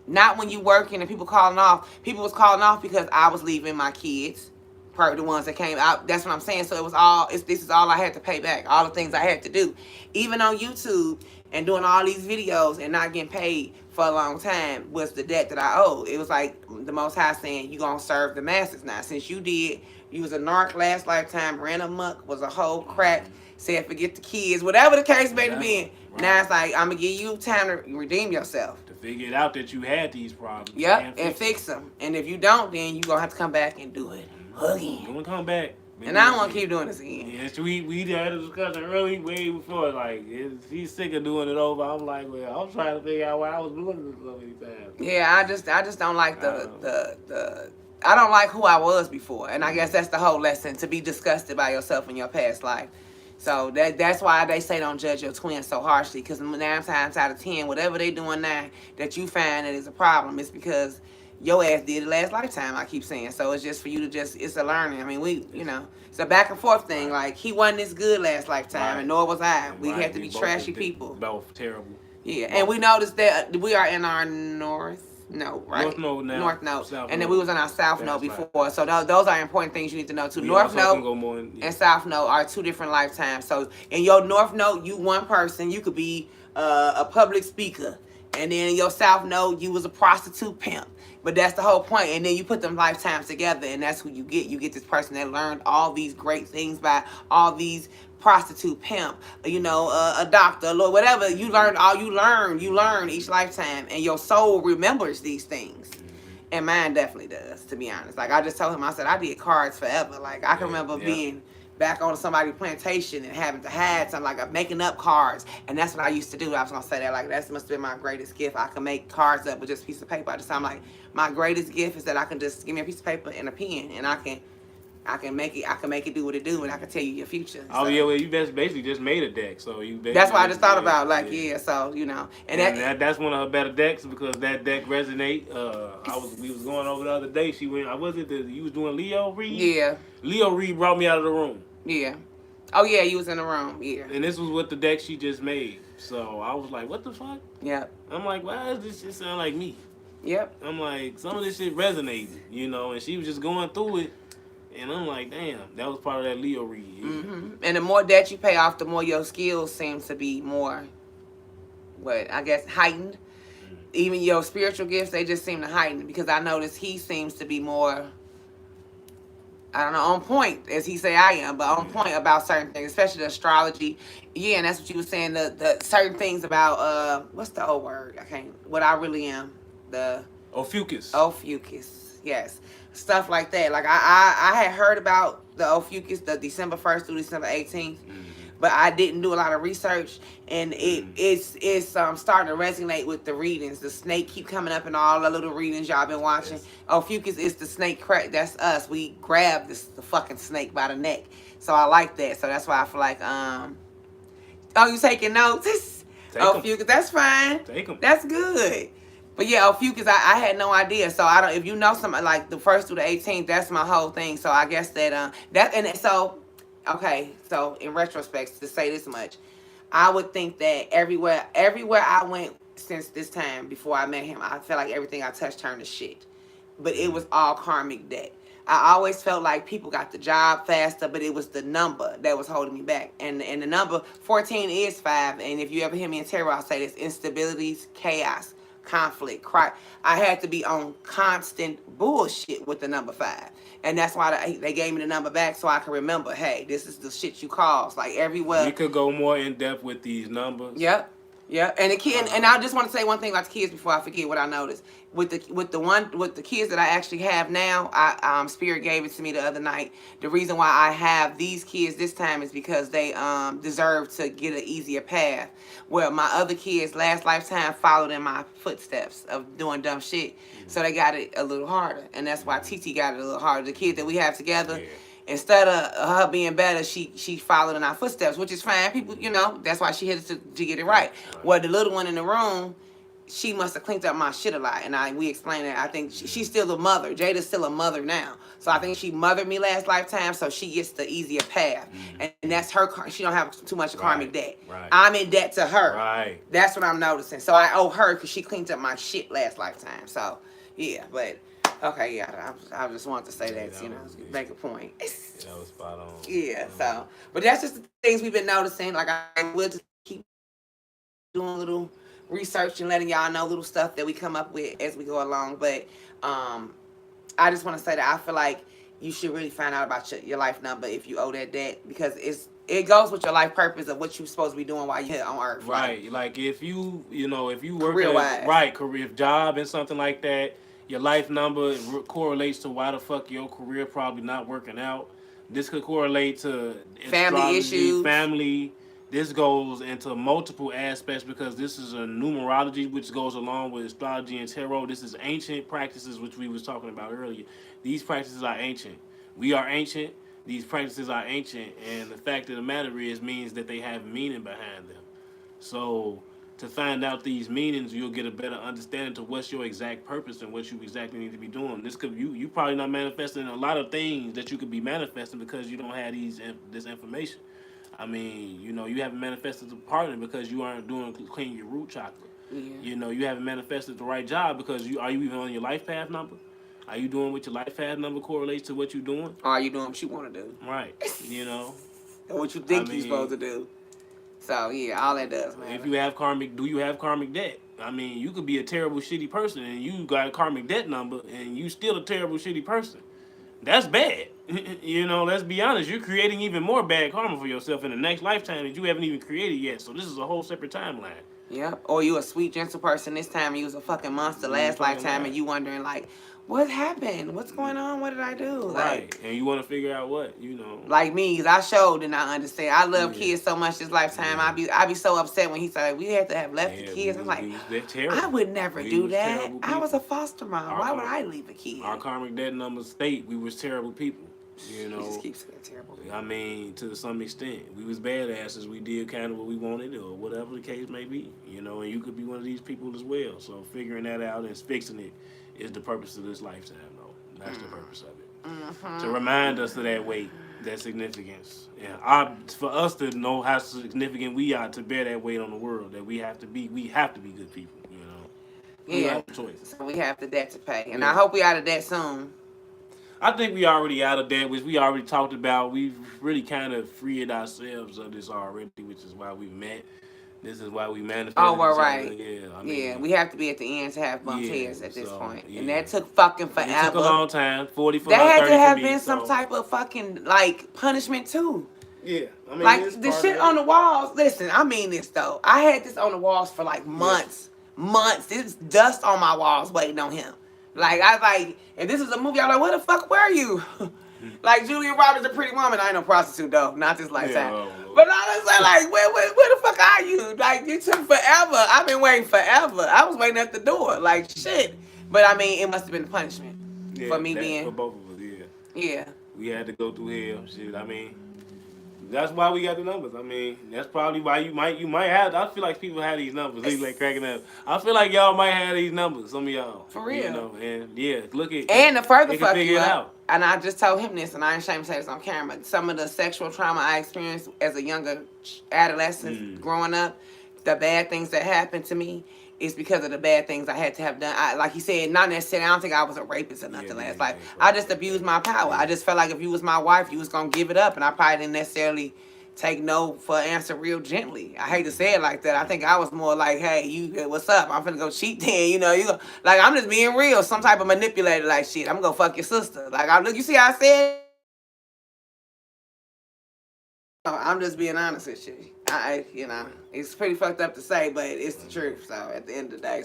Speaker 1: Not when you working and people calling off. People was calling off because I was leaving my kids. The ones that came out. That's what I'm saying. So it was this is all I had to pay back. All the things I had to do. Even on YouTube and doing all these videos and not getting paid for a long time was the debt that I owed. It was like the Most High saying, you gonna serve the masses now. Since you was a narc last lifetime, ran amok, was a whole crack, said forget the kids, whatever the case may be. Right. Now it's like, I'm gonna give you time to redeem yourself.
Speaker 2: To figure it out that you had these problems.
Speaker 1: Yep, and fix them. And if you don't, then you gonna have to come back and do it again.
Speaker 2: I'm gonna come back.
Speaker 1: And I don't want to keep doing this again.
Speaker 2: Yes, we had a discussion early, way before. Like, he's sick of doing it over. I'm like, well, I'm trying to figure out why I was doing this so many times.
Speaker 1: Yeah, I just don't like I don't like who I was before, and I guess that's the whole lesson, to be disgusted by yourself in your past life. So that's why they say don't judge your twin so harshly, because 9 times out of 10, whatever they doing now that you find that is a problem, it's because your ass did it last lifetime, I keep saying. So it's just for you to it's a learning. I mean, it's a back and forth thing. Like, he wasn't this good last lifetime, and nor was I. We have to be trashy people.
Speaker 2: Both terrible.
Speaker 1: Yeah, and we noticed that we are in our north node, right?
Speaker 2: North node now.
Speaker 1: North node.
Speaker 2: South
Speaker 1: and then
Speaker 2: node.
Speaker 1: we was on our south node before. So those are important things you need to know too. North node and south node are 2 different lifetimes. So in your north node, you one person. You could be a public speaker. And then in your south node, you was a prostitute pimp. But that's the whole point. And then you put them lifetimes together, and that's who you get. You get this person that learned all these great things by all these prostitute, pimp, a doctor, a lawyer, whatever. You learn each lifetime, and your soul remembers these things. And mine definitely does, to be honest. Like, I just told him, I said, I did cards forever. Like, I can remember being back on somebody's plantation and having to hide something, like making up cards. And that's what I used to do. I was going to say that, like, that must have been my greatest gift. I can make cards up with just a piece of paper. I just, I'm like, my greatest gift is that I can just give me a piece of paper and a pen, and I can make it do what it do, and I can tell you your future.
Speaker 2: Oh, so. Yeah, well, you basically just made a deck, so you.
Speaker 1: That's what I just thought about, so
Speaker 2: and that's one of her better decks, because that deck resonate. We was going over the other day. She went. You was doing Leo Reed.
Speaker 1: Yeah.
Speaker 2: Leo Reed brought me out of the room.
Speaker 1: Yeah. Oh yeah, you was in the room. Yeah.
Speaker 2: And this was what the deck she just made. So I was like, what the fuck?
Speaker 1: Yep.
Speaker 2: I'm like, why does this shit sound like me?
Speaker 1: Yep.
Speaker 2: I'm like, some of this shit resonated, and she was just going through it. And I'm like, damn, that was part of that Leo read.
Speaker 1: Mm-hmm. And the more debt you pay off, the more your skills seem to be more, heightened. Mm-hmm. Even your spiritual gifts, they just seem to heighten, because I notice he seems to be more I don't know, on point as he say I am, but on point about certain things, especially the astrology. Yeah, and that's what you were saying. The certain things about what's the old word? I can't. What I really am. The
Speaker 2: Ophiuchus.
Speaker 1: Ophiuchus. Yes, stuff like that. Like I had heard about the Ophiuchus, the December 1st through December 18th, but I didn't do a lot of research, and it's starting to resonate with the readings. The snake keep coming up in all the little readings y'all been watching.
Speaker 2: Yes.
Speaker 1: Ophiuchus is the snake. That's us. We grab the fucking snake by the neck. So I like that. So that's why I feel like oh, you taking notes?
Speaker 2: Take
Speaker 1: Ophiuchus, that's fine.
Speaker 2: Take them.
Speaker 1: That's good. But yeah, Ophiuchus, I had no idea. So I don't. If you know something like the 1st through the 18th, that's my whole thing. So I guess that and so okay. So in retrospect, to say this much, I would think that everywhere I went since this time before I met him, I felt like everything I touched turned to shit. But it was all karmic debt. I always felt like people got the job faster, but it was the number that was holding me back. And the number 14 is 5. And if you ever hear me in tarot, I'll say this: instabilities, chaos, conflict, cry. I had to be on constant bullshit with the number 5. And that's why they gave me the number back so I can remember, hey, this is the shit you cause. Like everywhere.
Speaker 2: We could go more in depth with these numbers.
Speaker 1: Yep. Yeah, and the kid, and I just want to say one thing about the kids before I forget what I noticed with the kids that I actually have now. Spirit gave it to me the other night. The reason why I have these kids this time is because they deserve to get an easier path. Where my other kids last lifetime followed in my footsteps of doing dumb shit, so they got it a little harder, and that's why TT got it a little harder. The kid that we have together. Yeah. Instead of her being better, she followed in our footsteps, which is fine. People, that's why she hit us to get it right. Well, the little one in the room, she must have cleaned up my shit a lot, and we explained that. I think she's still a mother. Jada's still a mother now, so I think she mothered me last lifetime, so she gets the easier path, and that's her. She don't have too much karmic debt.
Speaker 2: Right.
Speaker 1: I'm in debt to her.
Speaker 2: Right.
Speaker 1: That's what I'm noticing. So I owe her because she cleaned up my shit last lifetime. So yeah, but. Okay, yeah, I just wanted to say that, make a point.
Speaker 2: That was spot on.
Speaker 1: Yeah, so, but that's just the things we've been noticing. Like, I will just keep doing little research and letting y'all know little stuff that we come up with as we go along. But I just want to say that I feel like you should really find out about your life number if you owe that debt, because it goes with your life purpose of what you're supposed to be doing while you're here on Earth.
Speaker 2: Right, like if you work
Speaker 1: career-wise.
Speaker 2: career job and something like that. Your life number correlates to why the fuck your career probably not working out. This could correlate to
Speaker 1: family issues.
Speaker 2: Family. This goes into multiple aspects because this is a numerology which goes along with astrology and tarot. This is ancient practices which we was talking about earlier. These practices are ancient. We are ancient. These practices are ancient. And the fact of the matter means that they have meaning behind them. So to find out these meanings, you'll get a better understanding to what's your exact purpose and what you exactly need to be doing. This could you probably not manifesting a lot of things that you could be manifesting because you don't have this information. I mean, you haven't manifested a partner because you aren't doing clean your root chakra. Yeah. You haven't manifested the right job because are you even on your life path number? Are you doing what your life path number correlates to what you're doing?
Speaker 1: Or are you doing what you want to do?
Speaker 2: Right. And
Speaker 1: what you think you're supposed to do. So yeah, all that does, man.
Speaker 2: If you have do you have karmic debt? I mean, you could be a terrible, shitty person, and you got a karmic debt number, and you still a terrible, shitty person. That's bad. Let's be honest. You're creating even more bad karma for yourself in the next lifetime that you haven't even created yet. So this is a whole separate timeline.
Speaker 1: Yeah. Or you a sweet, gentle person this time, and you was a fucking monster last lifetime, and you wondering like, what happened? What's going on? What did I do?
Speaker 2: Right. And you want to figure out what,
Speaker 1: Like me, because I showed and I understand. I love kids so much this lifetime. I be so upset when he said, we had to have left the kids. I'm like, I would never do that. I was a foster mom. Why would I leave a kid?
Speaker 2: Our karmic debt numbers state we was terrible people.
Speaker 1: We just keep saying terrible people.
Speaker 2: I mean, to some extent. We was badasses. We did kind of what we wanted or whatever the case may be. And you could be one of these people as well. So figuring that out and fixing it is the purpose of this lifetime, though. That's the purpose of it. Mm-hmm. To remind us of that weight, that significance. And for us to know how significant we are to bear that weight on the world, that we have to be good people, We
Speaker 1: have
Speaker 2: a choice.
Speaker 1: So we have the debt to pay. And I hope we out of debt soon.
Speaker 2: I think we already out of that, which we already talked about. We've really kind of freed ourselves of this already, which is why we met. This is why we
Speaker 1: Oh,
Speaker 2: manifested
Speaker 1: well,
Speaker 2: each other.
Speaker 1: right.
Speaker 2: Yeah, I
Speaker 1: Yeah,
Speaker 2: mean,
Speaker 1: we have to be at the end to have bumped
Speaker 2: yeah.
Speaker 1: heads at this
Speaker 2: So
Speaker 1: point. And
Speaker 2: yeah,
Speaker 1: that took fucking
Speaker 2: it took a
Speaker 1: forever.
Speaker 2: long time. 40 for
Speaker 1: There
Speaker 2: her,
Speaker 1: had to
Speaker 2: 30 for
Speaker 1: have
Speaker 2: me.
Speaker 1: been some
Speaker 2: So
Speaker 1: type of fucking, like, punishment, too.
Speaker 2: yeah, I mean, it's
Speaker 1: Like, the
Speaker 2: part of
Speaker 1: shit
Speaker 2: it.
Speaker 1: on the walls. Listen, I mean this, though. I had this on the walls for, like,
Speaker 2: Yeah.
Speaker 1: months. Months. There's dust on my walls waiting on him. Like, I like, if this is a movie, I'm like, where the fuck were you? Like, Julia Roberts, a pretty woman. I ain't no prostitute, though. Not this
Speaker 2: Yeah.
Speaker 1: lifetime.
Speaker 2: Oh,
Speaker 1: But honestly, like, where the fuck are you? Like, you took forever. I've been waiting forever. I was waiting at the door. Like, shit. But, I mean, it must have been the punishment
Speaker 2: yeah,
Speaker 1: for me
Speaker 2: that for
Speaker 1: being,
Speaker 2: both of us. Yeah,
Speaker 1: yeah.
Speaker 2: we had to go through hell. Shit, I mean, that's why we got the numbers. I mean, that's probably why you might have. I feel like people have these numbers. They like cracking up. I feel like y'all might have these numbers. Some of y'all,
Speaker 1: For real.
Speaker 2: you know, and yeah, look at
Speaker 1: And to further
Speaker 2: they can
Speaker 1: fuck
Speaker 2: figure
Speaker 1: you
Speaker 2: it
Speaker 1: up,
Speaker 2: out.
Speaker 1: and I just told him this, and I ain't ashamed to say this on camera. Some of the sexual trauma I experienced as a younger adolescent growing up, the bad things that happened to me, is because of the bad things I had to have done. Like he said, not necessarily. I don't think I was a rapist or nothing last life. I just abused my power. I just felt like if you was my wife, you was gonna give it up, and I probably didn't necessarily take no for an answer real gently. I hate to say it like that. I think I was more like, hey, you, what's up? I'm finna go cheat then, you go, like, I'm just being real, some type of manipulator, like, shit, I'm gonna go fuck your sister. Like, look, you see how I said it? I'm just being honest with you. It's pretty fucked up to say, but it's the truth. So at the end of the day,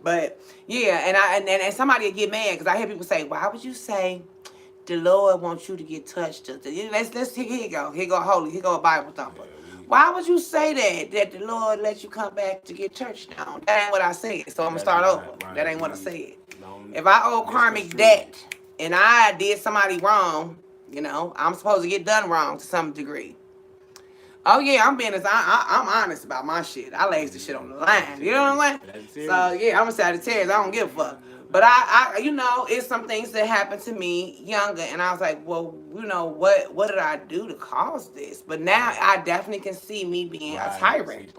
Speaker 1: but yeah, and somebody would get mad because I hear people say, why would you say the Lord wants you to get touched? Let's here you go. Here go holy. Here go a Bible thumper. Why would you say that? That the Lord let you come back to get church now? That ain't what I said. So I'm gonna start over.
Speaker 2: Right.
Speaker 1: That ain't what I said.
Speaker 2: No,
Speaker 1: If I owe karmic
Speaker 2: misconstrued.
Speaker 1: debt and I did somebody wrong, I'm supposed to get done wrong to some degree. Oh yeah, I'm honest about my shit. I lays the shit on the line. You know what I'm saying? So yeah, I'm a Sagittarius. I don't give a fuck. But it's some things that happened to me younger, and I was like, well, what did I do to cause this? But now I definitely can see me being a tyrant.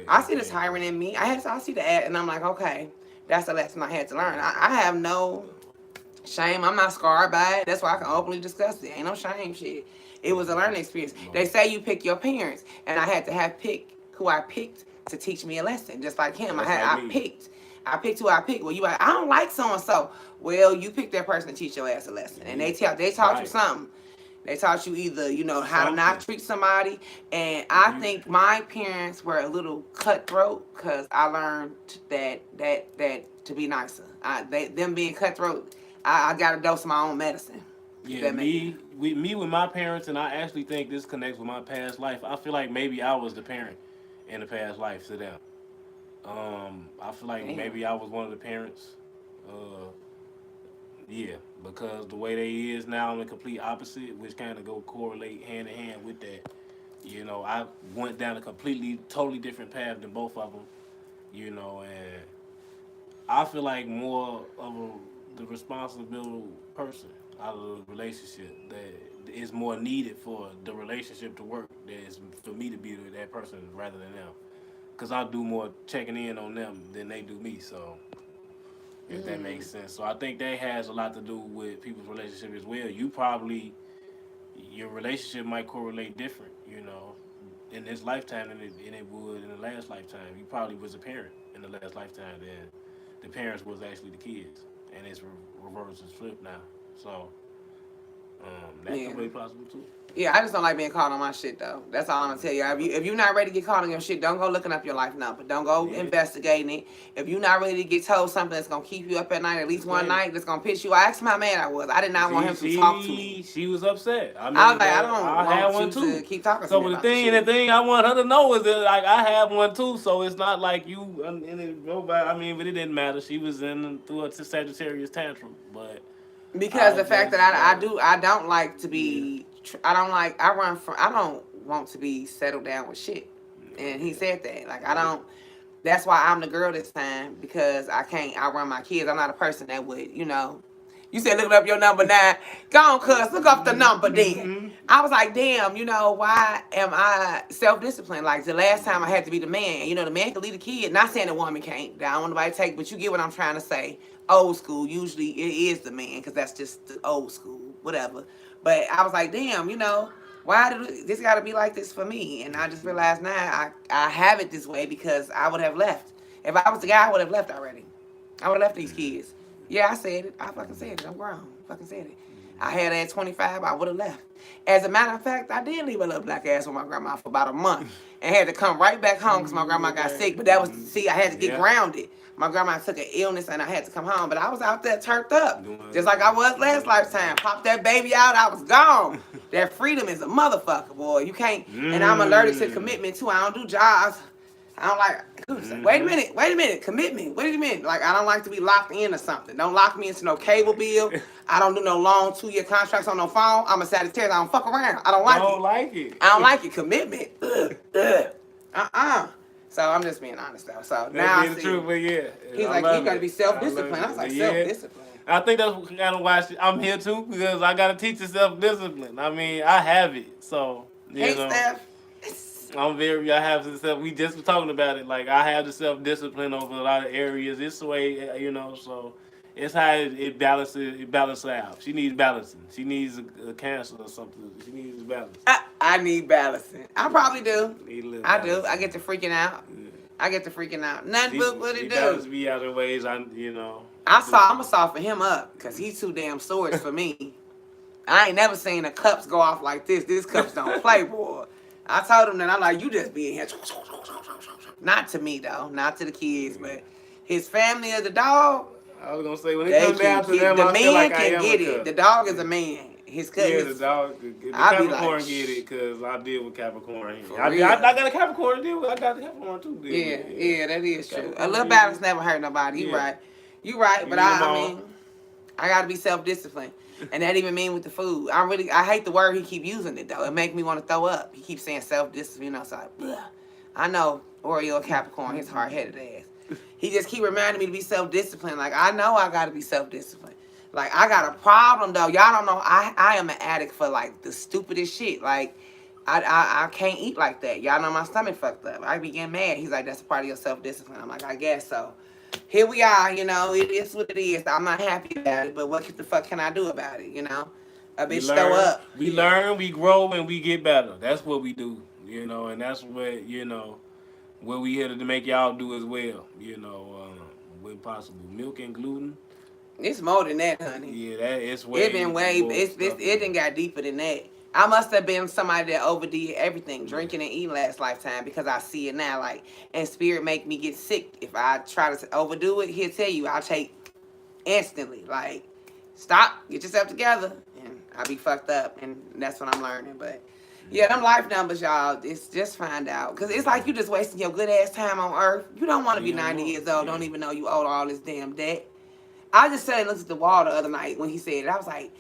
Speaker 1: I see the tyrant in me. I see the ad, and I'm like, okay, that's the lesson I had to learn. I have no shame. I'm not scarred by it. That's why I can openly discuss it. Ain't no shame shit. It was a learning experience. They say you pick your parents, and I had to have picked who I picked to teach me a lesson. Just like him, I picked who I picked. Well, I don't like so and so. Well, you picked that person to teach your ass a lesson, and they taught you something. They taught you either how to not treat somebody, and I think my parents were a little cutthroat because I learned that to be nicer. Them being cutthroat, I got a dose of my own medicine.
Speaker 2: Yeah, me with my parents, and I actually think this connects with my past life. I feel like maybe I was the parent in the past life to them. I feel like maybe I was one of the parents. Yeah, because the way they is now, I'm the complete opposite, which kind of go correlate hand in hand with that. I went down a totally different path than both of them. And I feel like more of the responsible person out of the relationship that is more needed for the relationship to work. That is for me to be that person rather than them, because I do more checking in on them than they do me. So if that makes sense. So I think that has a lot to do with people's relationship as well. Your relationship might correlate different, in this lifetime than it would in the last lifetime. You probably was a parent in the last lifetime, then the parents was actually the kids, and it's reversed and flipped now. So that could be possible too.
Speaker 1: Yeah, I just don't like being caught on my shit though. That's all I'm gonna tell you. If you're not ready to get caught on your shit, don't go looking up your life number. Don't go investigating it. If you're not ready to get told something that's gonna keep you up at night, at least one night, that's gonna piss you. I asked how mad I was. I did not want him to talk to me.
Speaker 2: She was upset. I was
Speaker 1: like, I don't want you to keep talking to me.
Speaker 2: So the thing I want her to know is that like I have one too. So it's not like you and nobody. I mean, but it didn't matter. She was through a Sagittarius tantrum, but.
Speaker 1: Because the fact that I don't like to be, I don't want to be settled down with shit. And he said that. Like, I don't, that's why I'm the girl this time, because I can't outrun my kids. I'm not a person that would, you said looking up your number now. Go on, cuz, look up the number then. I was like, damn, why am I self-disciplined? Like, the last time I had to be the man. The man can lead a kid. Not saying the woman can't. I don't want nobody to take, but you get what I'm trying to say. Old school, usually it is the man, because that's just the old school, whatever. But I was like, damn, Why did this got to be like this for me? And I just realized now I have it this way because I would have left. If I was the guy, I would have left already. I would have left these kids. Yeah, I said it. I fucking said it. I'm grown. I fucking said it. I had at 25, I would have left. As a matter of fact, I did leave a little black ass with my grandma for about a month and had to come right back home because my grandma got sick. But that was, see, I had to get grounded. My grandma took an illness and I had to come home. But I was out there turned up, just like I was last lifetime. Popped that baby out, I was gone. That freedom is a motherfucker, boy. You can't, and I'm allergic to commitment too. I don't do jobs. I don't like, wait a minute, commitment. What do you mean? Like, I don't like to be locked in or something. Don't lock me into no cable bill. I don't do no long 2-year contracts on no phone. I'm a Sagittarius. I don't fuck around. I don't like it. I don't like it. Commitment. So I'm just being honest though. So now I see. True, but yeah. He's like, you gotta be self-disciplined. I was like, self-discipline.
Speaker 2: I think that's kind of why I'm here too, because I gotta teach you self-discipline. I mean, I have it, so you know.
Speaker 1: Steph.
Speaker 2: I have the self. We just were talking about it. Like I have the self-discipline over a lot of areas. This way, you know. So it's how it balances out. She needs balancing. She needs a cancer or something. She needs balance.
Speaker 1: I need balancing. I probably do. I do. I get to freaking out. Yeah. I get to freaking out. Nothing but what it do.
Speaker 2: Balance me out of ways. You know.
Speaker 1: I'm gonna soften him up because he's too damn swords for me. I ain't never seen the cups go off like this. These cups don't play, boy. I told him that I'm like, you just being here. Not to me though, not to the kids, but his family of the dog.
Speaker 2: I was gonna say when it comes down to them,
Speaker 1: the
Speaker 2: I
Speaker 1: man
Speaker 2: feel like
Speaker 1: can get it. The dog is a man. His cousin.
Speaker 2: Yeah, the dog. The Capricorn like, get it because I deal with Capricorn. I got a Capricorn to deal with. I got the Capricorn too.
Speaker 1: Yeah, that is true. A little balance never hurt nobody. You right. You right. But I mean, I gotta be self-disciplined. And that even mean with the food. I hate the word he keep using it though. It make me want to throw up. He keeps saying self-discipline. You know, so I know Oreo Capricorn, his hard-headed ass. He just keep reminding me to be self-disciplined. Like I know I gotta be self-disciplined. Like I got a problem though. Y'all don't know. I am an addict for like the stupidest shit. Like I can't eat like that. Y'all know my stomach fucked up. I be getting mad. He's like, that's a part of your self-discipline. I'm like, I guess so. Here we are, you know, it is what it is. I'm not happy about it, but what the fuck can I do about it, you know? A bitch throw up.
Speaker 2: We learn, we grow, and we get better. That's what we do, you know, and that's what, you know, what we here to make y'all do as well, you know, when possible. Milk and gluten.
Speaker 1: It's more than that, honey.
Speaker 2: Yeah, that it's way.
Speaker 1: It been way. It didn't got deeper than that. I must have been somebody that overdid everything, drinking and eating last lifetime, because I see it now. Like, and spirit make me get sick. If I try to overdo it, he'll tell you I'll take instantly. Like, stop, get yourself together, and I'll be fucked up. And that's what I'm learning. But yeah, them life numbers, y'all. It's just find out, because it's like you just wasting your good ass time on earth. You don't want to be 90 years old. Don't even know you owe all this damn debt. I just sat and looked at the wall the other night when he said it. I was like,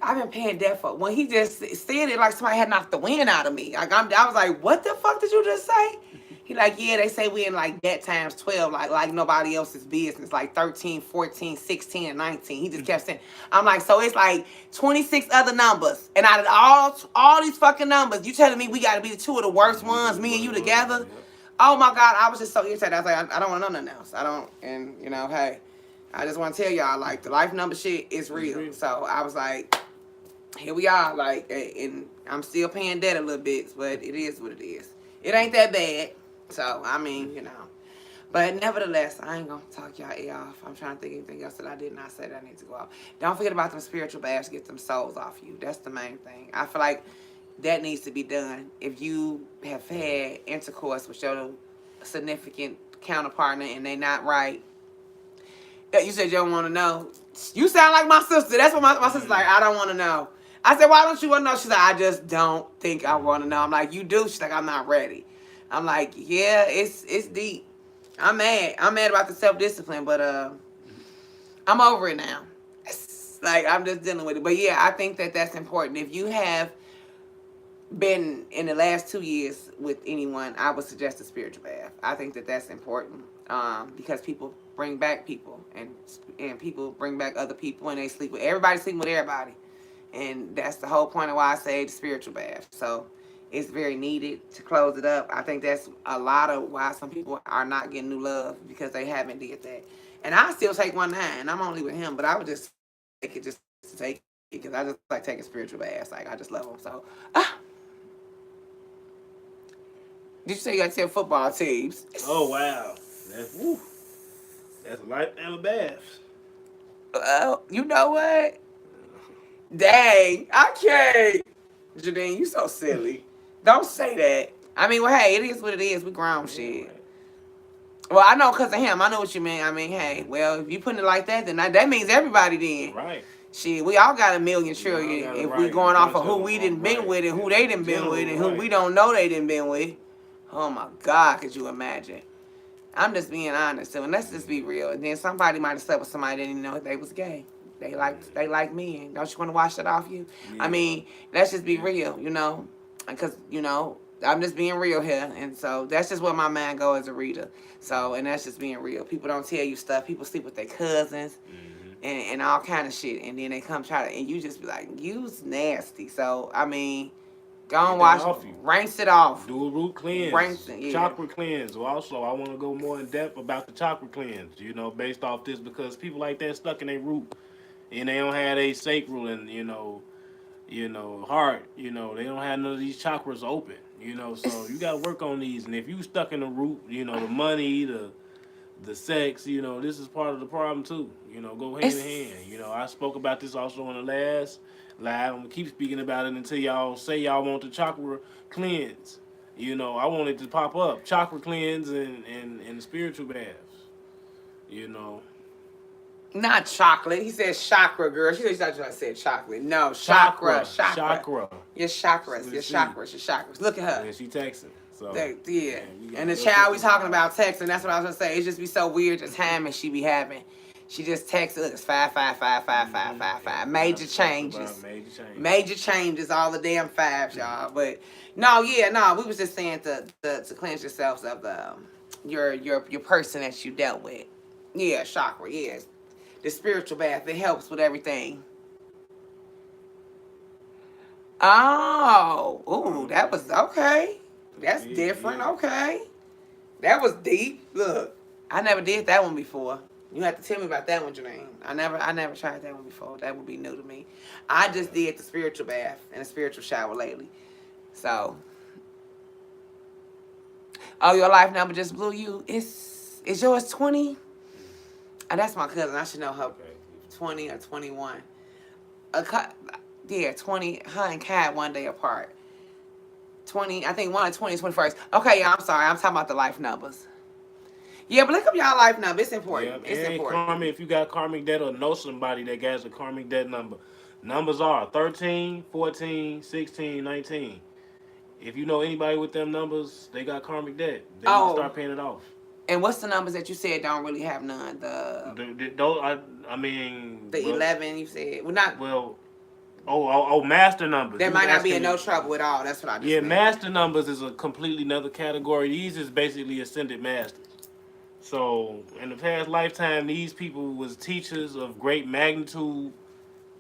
Speaker 1: I've been paying debt for. When he just said it, like somebody had knocked the wind out of me. Like I was like, what the fuck did you just say? He like, yeah, they say we in like debt times 12, like nobody else's business, like 13, 14, 16, and 19. He just kept saying, I'm like, so it's like 26 other numbers, and out of all these fucking numbers, you telling me we got to be the two of the worst ones, me and you together? Oh my God, I was just so irritated. I was like, I don't want to know nothing else. I don't, and you know, hey, I just want to tell y'all, like, the life number shit is real. So I was like, here we are, like, and I'm still paying debt a little bit, but it is what it is. It ain't that bad. So, I mean, you know. But nevertheless, I ain't going to talk y'all ear off. I'm trying to think of anything else that I did not say that I need to go off. Don't forget about them spiritual baths. Get them souls off you. That's the main thing. I feel like that needs to be done. If you have had intercourse with your significant counterpartner and they not right, you said you don't want to know. You sound like my sister. That's what my sister's like, I don't want to know. I said, why don't you want to know? She's like, I just don't think I want to know. I'm like, you do? She's like, I'm not ready. I'm like, yeah, it's deep. I'm mad. I'm mad about the self-discipline, but I'm over it now. It's like, I'm just dealing with it. But yeah, I think that that's important. If you have been in the last 2 years with anyone, I would suggest a spiritual bath. I think that that's important because people bring back people, and people bring back other people, and they sleep with everybody, sleeping with everybody. And that's the whole point of why I say the spiritual bath. So it's very needed to close it up. I think that's a lot of why some people are not getting new love, because they haven't did that. And I still take one now, and I'm only with him, but I would just take it just to take it. because I just like taking spiritual baths. Like, I just love them. So, ah, did you say you got 10 football teams?
Speaker 2: Oh wow, that's woo. That's a lifetime of baths.
Speaker 1: Well, you know what? Dang, I can't. Janine, you so silly. Don't say that. I mean, well, hey, it is what it is. We grown
Speaker 2: Yeah,
Speaker 1: shit.
Speaker 2: right.
Speaker 1: Well, I know because of him. I know what you mean. I mean, hey, well, if you putting it like that, then that means everybody then.
Speaker 2: Right.
Speaker 1: Shit, we all got a million
Speaker 2: We all
Speaker 1: trillion.
Speaker 2: got it
Speaker 1: If we
Speaker 2: right. A
Speaker 1: going off
Speaker 2: bunch
Speaker 1: of who
Speaker 2: of
Speaker 1: we
Speaker 2: them.
Speaker 1: didn't been
Speaker 2: Right.
Speaker 1: with and who they
Speaker 2: In
Speaker 1: didn't been with and
Speaker 2: general,
Speaker 1: who we
Speaker 2: right.
Speaker 1: don't know they didn't been with. Oh my God, could you imagine? I'm just being honest. So, and let's just be real. And then somebody might have slept with somebody that didn't even know they was gay. They like men. Don't you want to wash that off you? I
Speaker 2: Yeah.
Speaker 1: mean, let's just be real, you know, because I'm just being real here, and so that's just where my mind go as a reader. So, and that's just being real. People don't tell you stuff. People sleep with their cousins and all kind of shit, and then they come try to, and you just be like, you's nasty. So, I mean, go
Speaker 2: Get
Speaker 1: and
Speaker 2: that
Speaker 1: wash,
Speaker 2: off you.
Speaker 1: rinse it off.
Speaker 2: Do a root cleanse.
Speaker 1: Rinse it, yeah.
Speaker 2: Chakra cleanse. Also, I want to go more in depth about the chakra cleanse, based off this because people like that stuck in their root and they don't have a sacral and, heart, they don't have none of these chakras open, so you got to work on these. And if you stuck in the root, the money, the sex, this is part of the problem too. Go hand in hand. I spoke about this also in the last live. I'm gonna keep speaking about it until y'all say y'all want the chakra cleanse. I want it to pop up. Chakra cleanse and spiritual baths. You know.
Speaker 1: Not chocolate. He said chakra, girl. She thought I said chocolate. No, chakra.
Speaker 2: Chakra.
Speaker 1: Your chakras. Your chakras. Look at her.
Speaker 2: Yeah, she texting. So
Speaker 1: yeah.
Speaker 2: Man,
Speaker 1: And the child we talking about texting. That's what I was gonna say. It just be so weird the timing she be having. She just texted. Look, it's 5555555. Major changes. Major changes. All the damn fives, y'all. But no, we was just saying to cleanse yourselves of your person that you dealt with. Yeah, chakra. Yeah, the spiritual bath. It helps with everything. Oh, ooh, that was okay. That's different. Okay, that was deep. Look, I never did that one before. You have to tell me about that one, Janine. I never tried that one before. That would be new to me. I just did the spiritual bath and the spiritual shower lately. So, oh, your life number just blew you. Is yours 20? Oh, that's my cousin. I should know her. 20 or 21. Yeah, 20. Her and Kat one day apart. 20. I think one of 20 is 21st. Okay, yeah, I'm sorry. I'm talking about the life numbers. Yeah, but look up y'all life number. It's important.
Speaker 2: Yeah,
Speaker 1: it's important.
Speaker 2: Karmic, if you got karmic debt or know somebody that has a karmic debt number, numbers are 13, 14, 16, 19. If you know anybody with them numbers, they got karmic debt. They need to start paying it off.
Speaker 1: And what's the numbers that you said don't really have none?
Speaker 2: I mean...
Speaker 1: The 11 you said. Well, not...
Speaker 2: Well... Oh, master numbers.
Speaker 1: There might not be in no trouble at all. That's what I just meant.
Speaker 2: Master numbers is a completely another category. These is basically ascended masters. So, in the past lifetime, these people was teachers of great magnitude.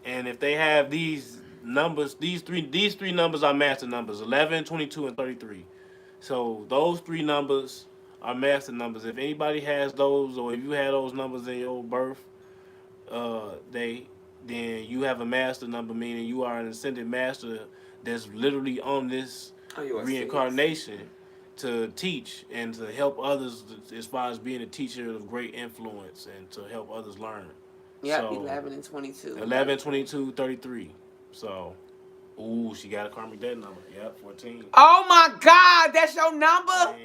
Speaker 2: And if they have these numbers, these three numbers are master numbers, 11, 22, and 33. So, those three numbers are master numbers. If anybody has those, or if you had those numbers in your birth, then you have a master number, meaning you are an ascended master that's literally on this reincarnation to teach and to help others as far as being a teacher of great influence and to help others learn.
Speaker 1: Yep, so, 11 and 22.
Speaker 2: 11, 22, 33. So, ooh, she got a karmic debt number. Yep, 14.
Speaker 1: Oh my God, that's your number?
Speaker 2: Damn.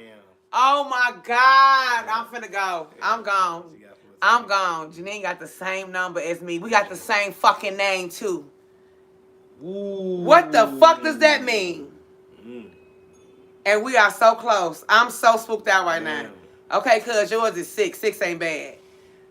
Speaker 1: Oh my God, I'm finna go. I'm gone. I'm gone. Janine got the same number as me. We got the same fucking name too.
Speaker 2: Ooh.
Speaker 1: What the fuck does that mean? And we are so close. I'm so spooked out right now. Okay, cuz yours is 6. 6 ain't bad.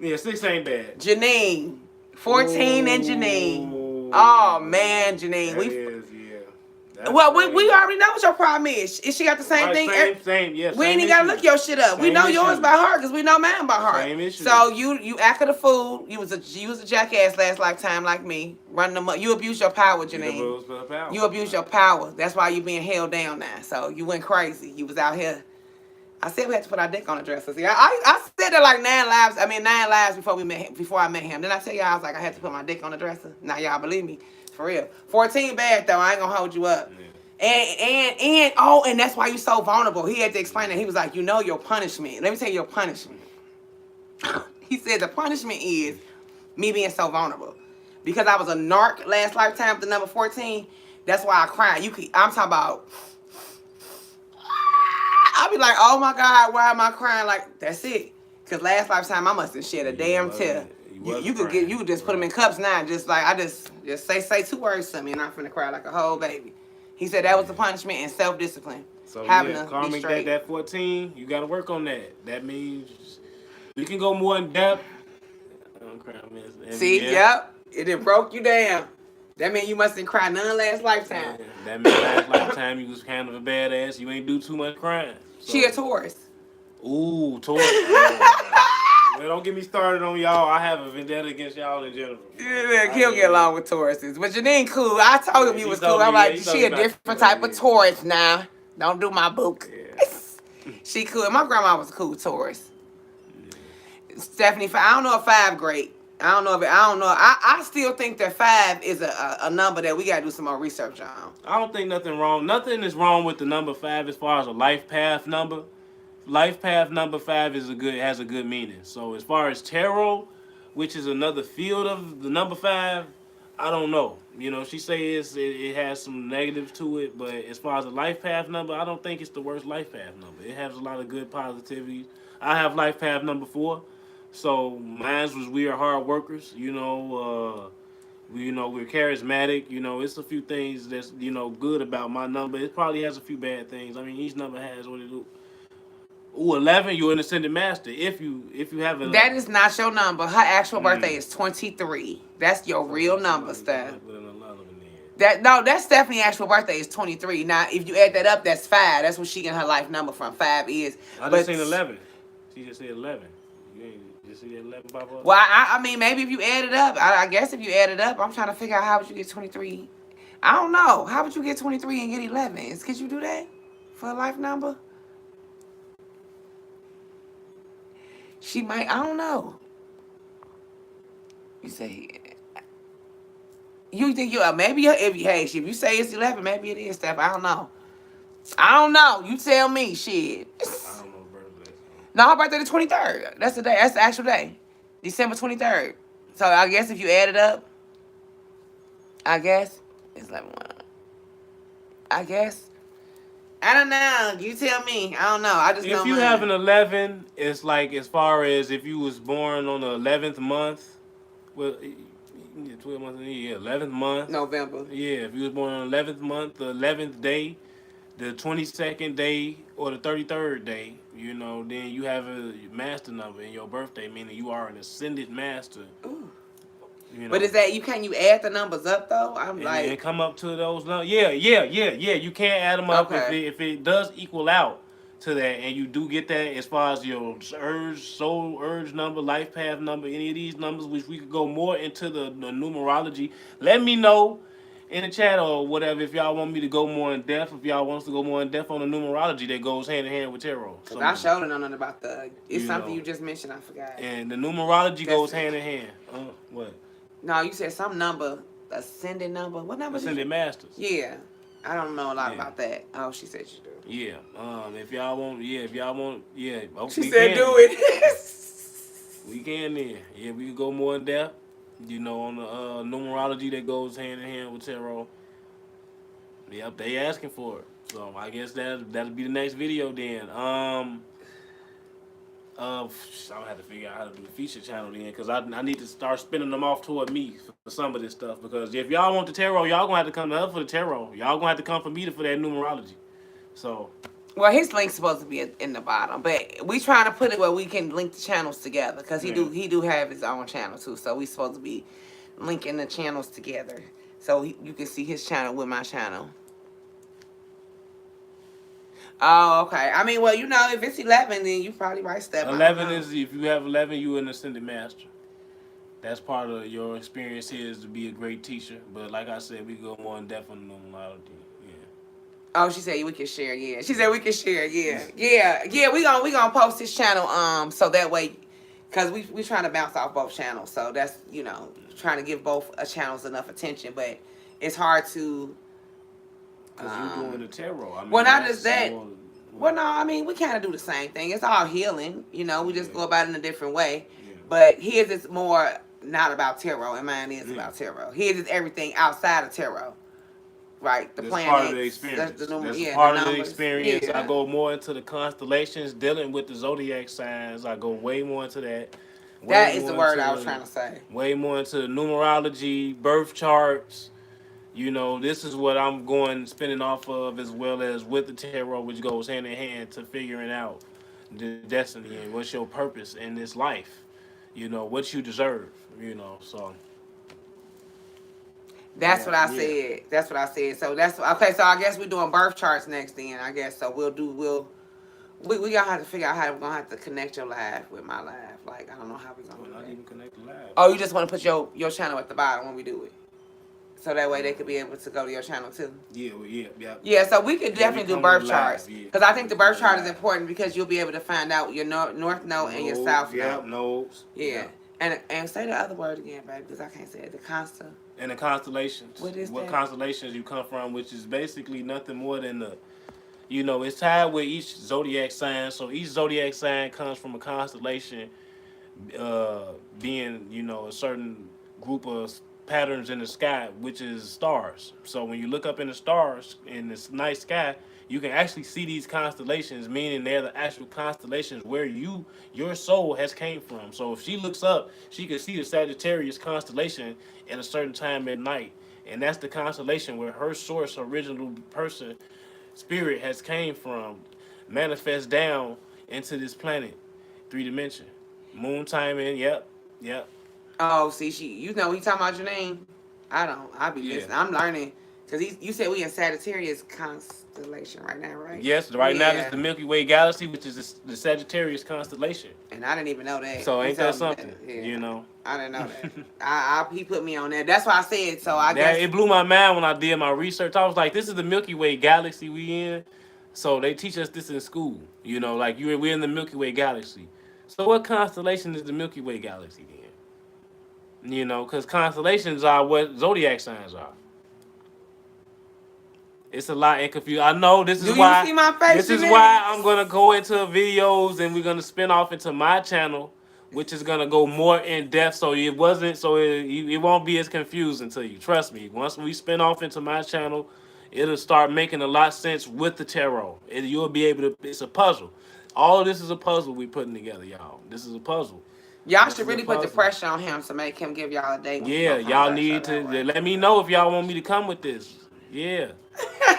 Speaker 2: Yeah, 6 ain't bad.
Speaker 1: Janine. 14 and Janine. Oh man, Janine.
Speaker 2: That is, yeah.
Speaker 1: Well, we already know what your problem is. She got the same thing.
Speaker 2: Same, yeah.
Speaker 1: We ain't even gotta look your shit up. We know yours by heart because we know mine by heart.
Speaker 2: Same issue.
Speaker 1: So you acted a fool. You was a jackass last lifetime like me. Running them up. You abused your power, Janine. You abused your power. That's why you being held down now. So you went crazy. You was out here. I said we had to put our dick on the dresser. See, I said that like 9 lives before I met him. Then I tell y'all I was like I had to put my dick on the dresser. Now y'all believe me. For real. 14 bad though. I ain't gonna hold you up.
Speaker 2: Yeah.
Speaker 1: And that's why you so vulnerable. He had to explain that. He was like, you know your punishment. Let me tell you your punishment. He said the punishment is me being so vulnerable. Because I was a narc last lifetime with the number 14. That's why I cried. I'm talking about, I'll be like, oh my God, why am I crying? Like, that's it. Because last lifetime I must have shed a damn tear. You could just put them in cups now. Just like, I just say 2 words to me and I'm finna cry like a whole baby. He said that was the punishment and self-discipline.
Speaker 2: So
Speaker 1: having
Speaker 2: yeah,
Speaker 1: to
Speaker 2: karmic
Speaker 1: be straight.
Speaker 2: that 14, you got to work on that. That means we can go more in depth.
Speaker 1: See, yep, it done broke you down. That means you mustn't cry none last lifetime.
Speaker 2: Yeah, that means last lifetime you was kind of a badass. You ain't do too much crying. So.
Speaker 1: She a Taurus.
Speaker 2: Ooh, Taurus. Well, don't get me started on y'all. I have a vendetta against y'all in general.
Speaker 1: Yeah, he'll get along with Tauruses. But Janine cool. I told him you was cool. I'm like, she a different type of Taurus now. Don't do my book. Yeah. She cool. My grandma was a cool Taurus. Yeah. Stephanie, I don't know if 5 great. I don't know. I still think that 5 is a number that we gotta do some more research on.
Speaker 2: I don't think nothing wrong. Nothing is wrong with the number 5 as far as a life path number. Life path number 5 has a good meaning. So as far as tarot, which is another field of the number 5, I don't know. You know, she says it has some negatives to it, but as far as a life path number, I don't think it's the worst life path number. It has a lot of good positivity. I have life path number 4. So mine was we are hard workers, we're charismatic, it's a few things that's, good about my number. It probably has a few bad things. I mean, each number has what it do. Ooh, 11, you're an ascended master. If you have a
Speaker 1: that is not your number. Her actual birthday is 23. That's your real number, Steph. That's Stephanie's actual birthday is 23. Now, if you add that up, that's 5. That's what she get her life number from. 5 is.
Speaker 2: I just seen 11. She just said 11. You ain't just see that 11 pop up?
Speaker 1: Well, I mean, maybe if you add it up. I guess if you add it up, I'm trying to figure out how would you get 23. I don't know. How would you get 23 and get 11? Could you do that for a life number? She might. I don't know. You say. You think maybe if you say it's 11, maybe it is, Steph. I don't know. You tell me, shit.
Speaker 2: I don't know birthday.
Speaker 1: No, her birthday the 23rd. That's the day. That's the actual day. December 23rd. So I guess if you add it up, I guess it's 11. I guess. I don't know. You tell me. I don't know. I just know.
Speaker 2: If you have an 11, it's like as far as if you was born on the 11th month. Well, 12 months in the year. 11th month.
Speaker 1: November.
Speaker 2: Yeah, if you was born on the 11th month, the 11th day, the 22nd day, or the 33rd day, then you have a master number in your birthday, meaning you are an ascended master.
Speaker 1: Ooh. But is that can you add the numbers up though?
Speaker 2: And come up to those numbers. Yeah. You can't add them up if it does equal out to that, and you do get that as far as your soul urge number, life path number, any of these numbers, which we could go more into the numerology. Let me know in the chat or whatever if y'all want me to go more in depth. If y'all want us to go more in depth on the numerology that goes hand in hand with tarot.
Speaker 1: Cause I showed know nothing about it's something you just mentioned. I forgot.
Speaker 2: And the numerology goes hand in hand. What?
Speaker 1: No, you said some number, ascending number. What number?
Speaker 2: Ascended masters.
Speaker 1: Yeah, I don't know a lot about that. Oh, she said you do.
Speaker 2: Yeah. If y'all want, Oh,
Speaker 1: she said do it.
Speaker 2: We can then. Yeah, we can go more in depth. On the numerology that goes hand in hand with tarot. Yep, they asking for it. So I guess that'll be the next video then. I'll have to figure out how to do the feature channel then, because I need to start spinning them off toward me for some of this stuff. Because if y'all want the tarot, y'all gonna have to come to us for the tarot. Y'all gonna have to come for me for that numerology. So.
Speaker 1: Well, his link's supposed to be in the bottom, but we trying to put it where we can link the channels together, because he do have his own channel too. So we supposed to be linking the channels together, so you can see his channel with my channel. Oh, okay. I mean, well, if it's 11, then you probably right, Steph.
Speaker 2: 11 is, if you have 11, you're an ascended master. That's part of your experience here, is to be a great teacher. But like I said, we go more in depth on the numerology. Yeah.
Speaker 1: Oh, she said we can share. Yeah. She said we can share. Yeah. Yeah. We gonna post his channel. So that way, cause we trying to bounce off both channels. So that's trying to give both channels enough attention. But it's hard to.
Speaker 2: Because you're doing the tarot. I mean,
Speaker 1: Well, not just that.
Speaker 2: more,
Speaker 1: Well, no, I mean, we kind of do the same thing. It's all healing, you know. We just go about it in a different way.
Speaker 2: Yeah.
Speaker 1: But his is more not about tarot, and mine is about tarot. His is everything outside of tarot, right? The
Speaker 2: That's
Speaker 1: planets,
Speaker 2: part of the experience.
Speaker 1: the number,
Speaker 2: That's
Speaker 1: yeah,
Speaker 2: part
Speaker 1: the
Speaker 2: of the
Speaker 1: numbers.
Speaker 2: experience.
Speaker 1: Yeah.
Speaker 2: I go more into the constellations, dealing with the zodiac signs. I go way more into that.
Speaker 1: That is the word I was trying to say.
Speaker 2: Way more into the numerology, birth charts. You know, this is what I'm going spinning off of, as well as with the tarot, which goes hand in hand to figuring out the destiny and what's your purpose in this life. You know, what you deserve. You know, so.
Speaker 1: That's what I said. That's what I said. So that's okay. So I guess we're doing birth charts next. Then I guess so. We gonna have to figure out how we're gonna have to connect your live with my live. Like I don't know how we're gonna do
Speaker 2: Not
Speaker 1: that.
Speaker 2: even connect the live.
Speaker 1: Oh, you just want to put your channel at the bottom when we do it, so that way they could be able to go to your channel too.
Speaker 2: Yeah, yeah.
Speaker 1: Yeah, so we could definitely do birth charts
Speaker 2: yeah.
Speaker 1: because I think the birth chart is important because you'll be able to find out your north node and your south node.
Speaker 2: Nodes.
Speaker 1: Yeah. And say the other word again, baby, because I can't say it. The constant.
Speaker 2: And the constellations.
Speaker 1: What is
Speaker 2: what
Speaker 1: that?
Speaker 2: constellations you come from, which is basically nothing more than the, you know, it's tied with each zodiac sign. So each zodiac sign comes from a constellation, being, you know, a certain group of patterns in the sky, which is stars. So when you look up in the stars in this night sky, you can actually see these constellations, meaning they're the actual constellations where your soul has came from. So if she looks up, she can see the Sagittarius constellation at a certain time at night, and that's the constellation where her source, original person, spirit has came from, manifest down into this planet, 3 dimension, moon timing. Yep.
Speaker 1: Oh, see, you know, we talking about your name. I don't. I be listening. I'm learning because you said we in Sagittarius constellation right now, right?
Speaker 2: Yes, right now it's the Milky Way galaxy, which is the Sagittarius constellation.
Speaker 1: And I didn't even know that.
Speaker 2: So ain't that something? Yeah. You know.
Speaker 1: I didn't know that. He put me on that. That's why I said. So I guess
Speaker 2: it blew my mind when I did my research. I was like, this is the Milky Way galaxy we in. So they teach us this in school. You know, like we're in the Milky Way galaxy. So what constellation is the Milky Way galaxy then? You know, because constellations are what zodiac signs are. It's a lot and confused. I know this is why.
Speaker 1: You see my face?
Speaker 2: This is why I'm gonna go into videos and we're gonna spin off into my channel, which is gonna go more in depth. So it won't be as confusing to you. Trust me. Once we spin off into my channel, it'll start making a lot of sense with the tarot. You'll be able to. It's a puzzle. All of this is a puzzle we putting together, y'all. This is a puzzle.
Speaker 1: Y'all should really put the pressure on him to make him give y'all a date.
Speaker 2: Yeah, y'all need to let me know if y'all want me to come with this. Yeah.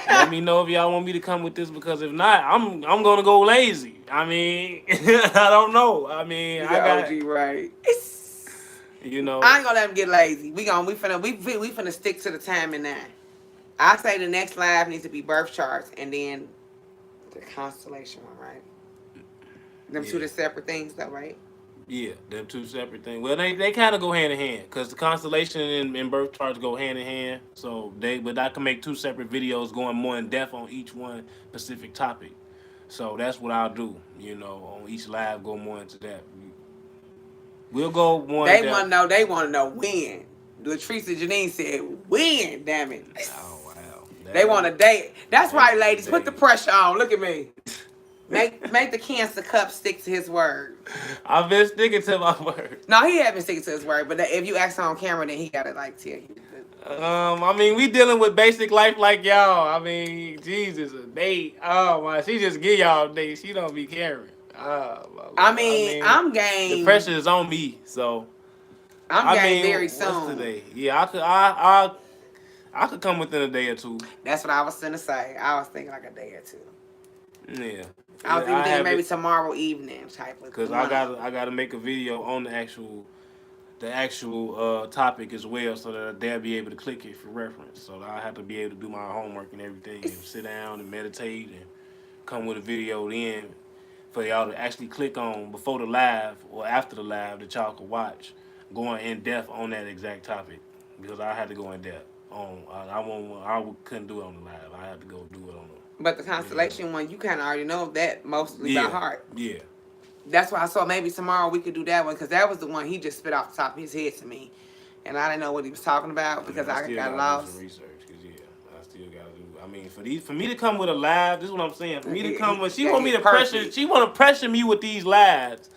Speaker 2: Let me know if y'all want me to come with this, because if not, I'm gonna go lazy. I mean, I don't know. I mean, I got
Speaker 1: OG right.
Speaker 2: You know,
Speaker 1: I ain't gonna let him get lazy. We finna stick to the timing now. I say the next live needs to be birth charts and then the constellation one, right? Them two are separate things, though, right?
Speaker 2: Yeah, them two separate things. Well, they kind of go hand in hand because the constellation and birth charts go hand in hand. So but I can make two separate videos going more in depth on each one specific topic. So that's what I'll do. You know, on each live, go more into that. We'll go more.
Speaker 1: They want to know. They want to know when. Latrice and Janine said when. Damn it.
Speaker 2: Oh wow.
Speaker 1: They want a date. That's right, ladies. Put the pressure on. Look at me. Make the Cancer Cup stick to his word.
Speaker 2: I've been sticking to my word.
Speaker 1: No, he hasn't sticking to his word. But if you ask on camera, then he gotta tell you.
Speaker 2: I mean, we dealing with basic life like y'all. I mean, Jesus, a date. Oh my, she just give y'all a date. She don't be caring.
Speaker 1: I mean, I'm game.
Speaker 2: The pressure is on me, so
Speaker 1: I'm game very soon.
Speaker 2: What's today? Yeah, I could come within a day or two.
Speaker 1: That's what I was gonna say. I was thinking like a day or two.
Speaker 2: Yeah.
Speaker 1: I was even thinking maybe tomorrow evening type of.
Speaker 2: Because I gotta make a video on the actual topic as well, so that they'll be able to click it for reference. So I have to be able to do my homework and everything, and sit down and meditate and come with a video then for y'all to actually click on before the live or after the live that y'all can watch, going in depth on that exact topic, because I had to go in depth on. I couldn't do it on the live. I had to go do it on the.
Speaker 1: But the constellation one, you kind of already know that mostly by heart.
Speaker 2: Yeah.
Speaker 1: That's why I saw maybe tomorrow we could do that one, because that was the one he just spit off the top of his head to me. and I didn't know what he was talking about because I
Speaker 2: still
Speaker 1: got
Speaker 2: gotta do
Speaker 1: lost.
Speaker 2: some research. Cause I still gotta do. I mean, for me to come with a live, this is what I'm saying. For me to come with, she want me to pressure. She want to pressure me with these lives,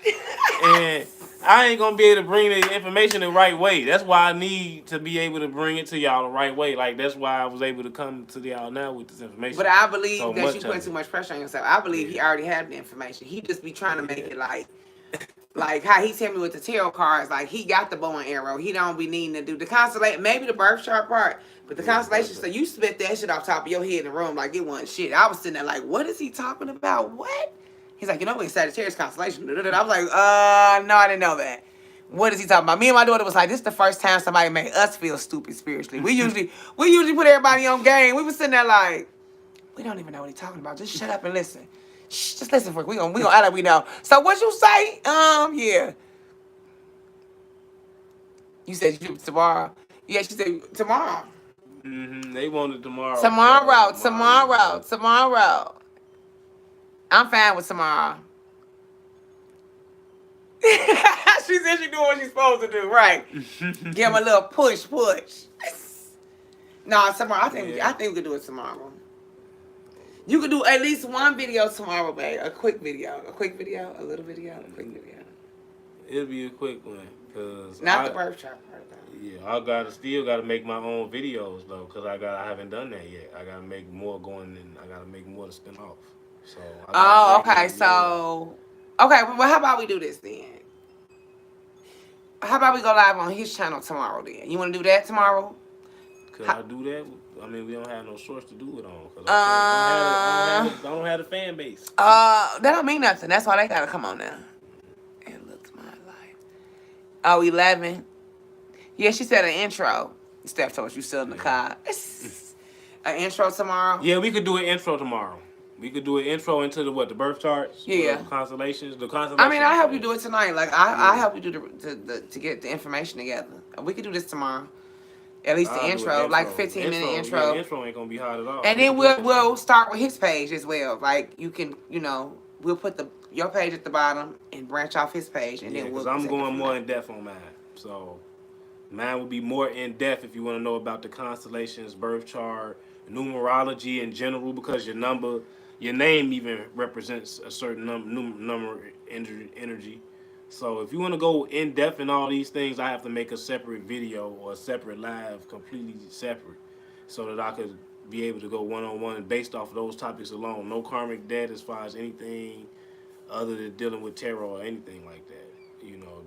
Speaker 2: and I ain't gonna be able to bring the information the right way. That's why I need to be able to bring it to y'all the right way. Like that's why I was able to come to y'all now with this information.
Speaker 1: But I believe
Speaker 2: so
Speaker 1: that you put too much pressure on yourself. I believe he already had the information. He just be trying to make it like how he tell me with the tarot cards, like he got the bow and arrow. He don't be needing to do the constellation, maybe the birth chart part, but the constellation. So you spit that shit off top of your head in the room like it wasn't shit. I was sitting there like, what is he talking about? What? He's like, you know, it's Sagittarius constellation. I was like, no, I didn't know that. What is he talking about? Me and my daughter was like, this is the first time somebody made us feel stupid spiritually. We usually put everybody on game. We was sitting there like, we don't even know what he's talking about. Just shut up and listen. Shh, just listen for it. We gonna act like we know. So what you say? Yeah. You said you tomorrow. Yeah, she said tomorrow.
Speaker 2: They wanted tomorrow.
Speaker 1: Tomorrow. I'm fine with tomorrow. She said she doing what she's supposed to do, right? Give him a little push. No, tomorrow. I think we could do it tomorrow. You could do at least one video tomorrow, babe. A quick video, a little video, a quick video.
Speaker 2: It'll be a quick one, cause
Speaker 1: not the birth chart part though.
Speaker 2: Yeah, I still gotta make my own videos though, cause I haven't done that yet. I gotta make more I gotta make more to spin off. So.
Speaker 1: Okay. So, well, how about we do this then? How about we go live on his channel tomorrow then? You want to do that tomorrow?
Speaker 2: Could I do that? I mean, we don't have no source to do it on. Cause I don't have the fan base.
Speaker 1: That don't mean nothing. That's why they gotta come on now. It looks my life. Oh, 11. Yeah, she said an intro. Steph told us you still in the car. An intro tomorrow?
Speaker 2: Yeah, we could do an intro tomorrow. We could do an intro into the birth charts?
Speaker 1: Yeah.
Speaker 2: The constellations.
Speaker 1: I mean, I help you do it tonight. Like, I help you do to get the information together. We could do this tomorrow. At least the intro, like 15-minute intro.
Speaker 2: Yeah, the intro ain't gonna be hard at all.
Speaker 1: And then we'll start with his page as well. Like, you can, we'll put your page at the bottom and branch off his page, and then we'll.
Speaker 2: Because I'm going more in depth on mine. So mine will be more in depth if you want to know about the constellations, birth chart, numerology in general, because your name even represents a certain number energy. So if you want to go in depth in all these things, I have to make a separate video or a separate live, completely separate, so that I could be able to go one-on-one based off of those topics alone. No karmic debt as far as anything other than dealing with tarot or anything like that.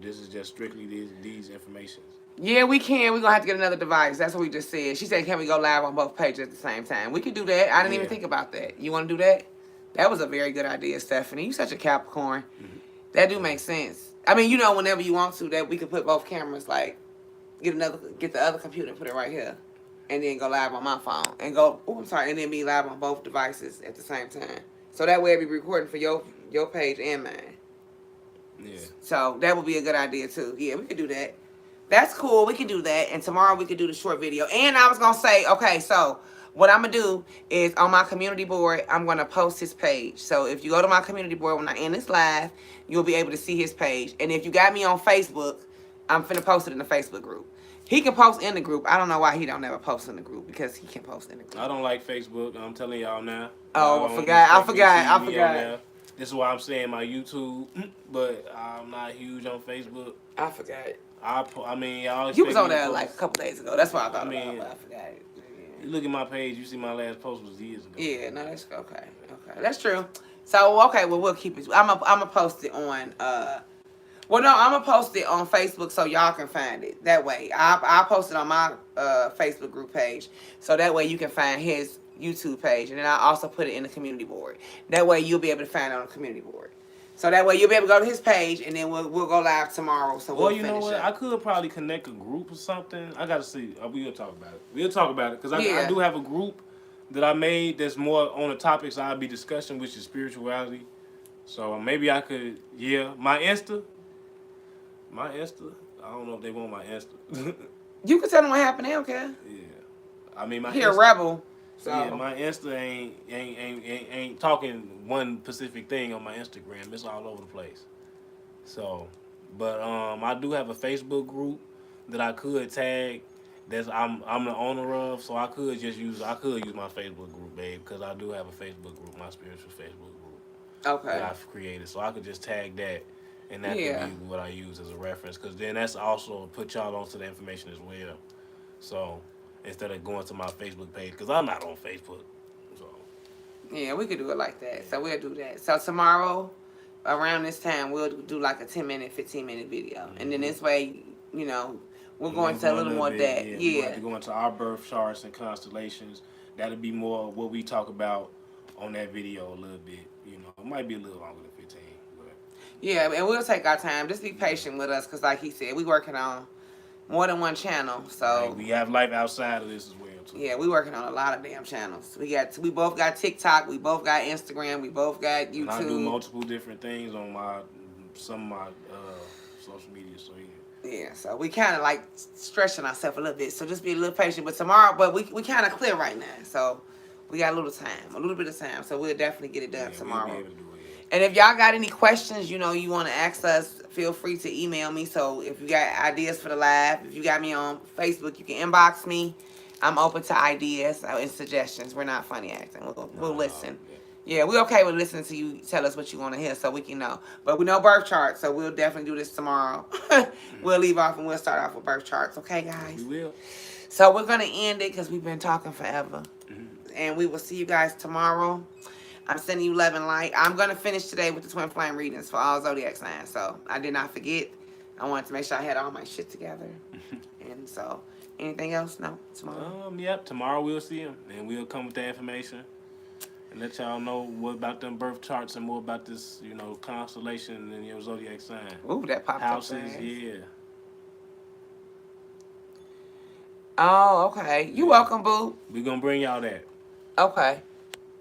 Speaker 2: This is just strictly these informations. Yeah,
Speaker 1: we can. We're going to have to get another device. That's what we just said. She said, can we go live on both pages at the same time? We could do that. I didn't even think about that. You want to do that? That was a very good idea, Stephanie. You such a Capricorn. Mm-hmm. That do make sense. I mean, whenever you want to, that we could put both cameras, like, get the other computer and put it right here. And then go live on my phone. And and then be live on both devices at the same time. So that way it'll be recording for your page and mine.
Speaker 2: Yeah.
Speaker 1: So that would be a good idea too. Yeah, we could do that. That's cool. We can do that. And tomorrow we could do the short video. And I was going to say, okay, so what I'm going to do is on my community board, I'm going to post his page. So if you go to my community board when I end this live, you'll be able to see his page. And if you got me on Facebook, I'm finna post it in the Facebook group. He can post in the group. I don't know why he don't ever post in the group, because he can post in the group.
Speaker 2: I don't like Facebook. I'm telling y'all now.
Speaker 1: Oh, I forgot.
Speaker 2: This is why I'm saying my YouTube, but I'm not huge on Facebook.
Speaker 1: I forgot.
Speaker 2: I mean, y'all.
Speaker 1: You was on there like a couple days ago. That's why I thought about it, but I forgot it. Yeah.
Speaker 2: You look at my page, you see my last post was years ago.
Speaker 1: Yeah, no, that's okay. Okay, that's true. So, okay, well, we'll keep it. I'm gonna post it on, I'm gonna post it on Facebook so y'all can find it. That way, I'll post it on my Facebook group page, so that way you can find his YouTube page, and then I also put it in the community board. That way you'll be able to find it on the community board. So that way you'll be able to go to his page, and then we'll go live tomorrow. So we'll finish
Speaker 2: what?
Speaker 1: up.
Speaker 2: I could probably connect a group or something. I gotta see. We'll talk about it. Because I do have a group that I made that's more on the topics I'll be discussing, which is spirituality. So maybe I could. Yeah, my Insta. I don't know if they want my Insta.
Speaker 1: You can tell them what happened. They don't care.
Speaker 2: Yeah, I mean my.
Speaker 1: He a rebel. So.
Speaker 2: Yeah, my Insta ain't talking one specific thing on my Instagram. It's all over the place. So, but I do have a Facebook group that I could tag. That's I'm the owner of, so I could use my Facebook group, babe, because I do have a Facebook group, my spiritual Facebook group that
Speaker 1: Okay.
Speaker 2: I've created. So I could just tag that, and that could
Speaker 1: Yeah.
Speaker 2: be what I use as a reference. Because then that's also put y'all onto the information as well. So instead of going to my Facebook page, because I'm not on Facebook. So
Speaker 1: Yeah, we could do it like that. So we'll do that. So tomorrow, around this time, we'll do like a 10-minute, 15-minute video. And then this way, you know, we're going
Speaker 2: we'll
Speaker 1: to a
Speaker 2: go
Speaker 1: little more
Speaker 2: bit,
Speaker 1: depth.
Speaker 2: yeah. We're going to
Speaker 1: Yeah.
Speaker 2: have to go into our birth charts and constellations. That'll be more what we talk about on that video a little bit. You know, it might be a little longer than 15. But
Speaker 1: Yeah, and we'll take our time. Just be patient with us because, like he said, we working on more than one channel. So,
Speaker 2: we have life outside of this as well, too.
Speaker 1: yeah, we working on a lot of damn channels. We both got TikTok. We both got Instagram. We both got YouTube.
Speaker 2: And I do multiple different things on some of my social media, so yeah.
Speaker 1: Yeah, so we kind of like stretching ourselves a little bit. So just be a little patient. But tomorrow, we kind of clear right now. So we got a little bit of time. So we'll definitely get it done tomorrow.
Speaker 2: We'll be able to do it, yeah.
Speaker 1: And if y'all got any questions, you know, you want to ask us, feel free to email me. So if you got ideas for the live, if you got me on Facebook, you can inbox me. I'm open to ideas and suggestions. We're not funny acting. We'll listen. Yeah, we're okay with listening to you tell us what you want to hear so we can know. But we know birth charts, so we'll definitely do this tomorrow. We'll leave off and we'll start off with birth charts. Okay, guys?
Speaker 2: We will.
Speaker 1: So we're going to end it because we've been talking forever. And we will see you guys tomorrow. I'm sending you love and light. I'm going to finish today with the twin flame readings for all zodiac signs. So I did not forget. I wanted to make sure I had all my shit together. And so, anything else? No? Tomorrow?
Speaker 2: Yep, tomorrow we'll see him. And we'll come with that information. And let y'all know what about them birth charts and more about this, you know, constellation and your zodiac sign.
Speaker 1: Ooh, that popped
Speaker 2: Houses,
Speaker 1: up fast.
Speaker 2: yeah.
Speaker 1: Oh, okay. You welcome, boo.
Speaker 2: We're going to bring y'all that.
Speaker 1: Okay.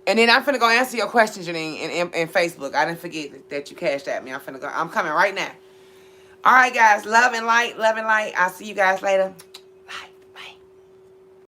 Speaker 1: And then I'm finna go answer your questions, Janine, in Facebook. I didn't forget that you cashed at me. I'm coming right now. All right, guys. Love and light. Love and light. I'll see you guys later.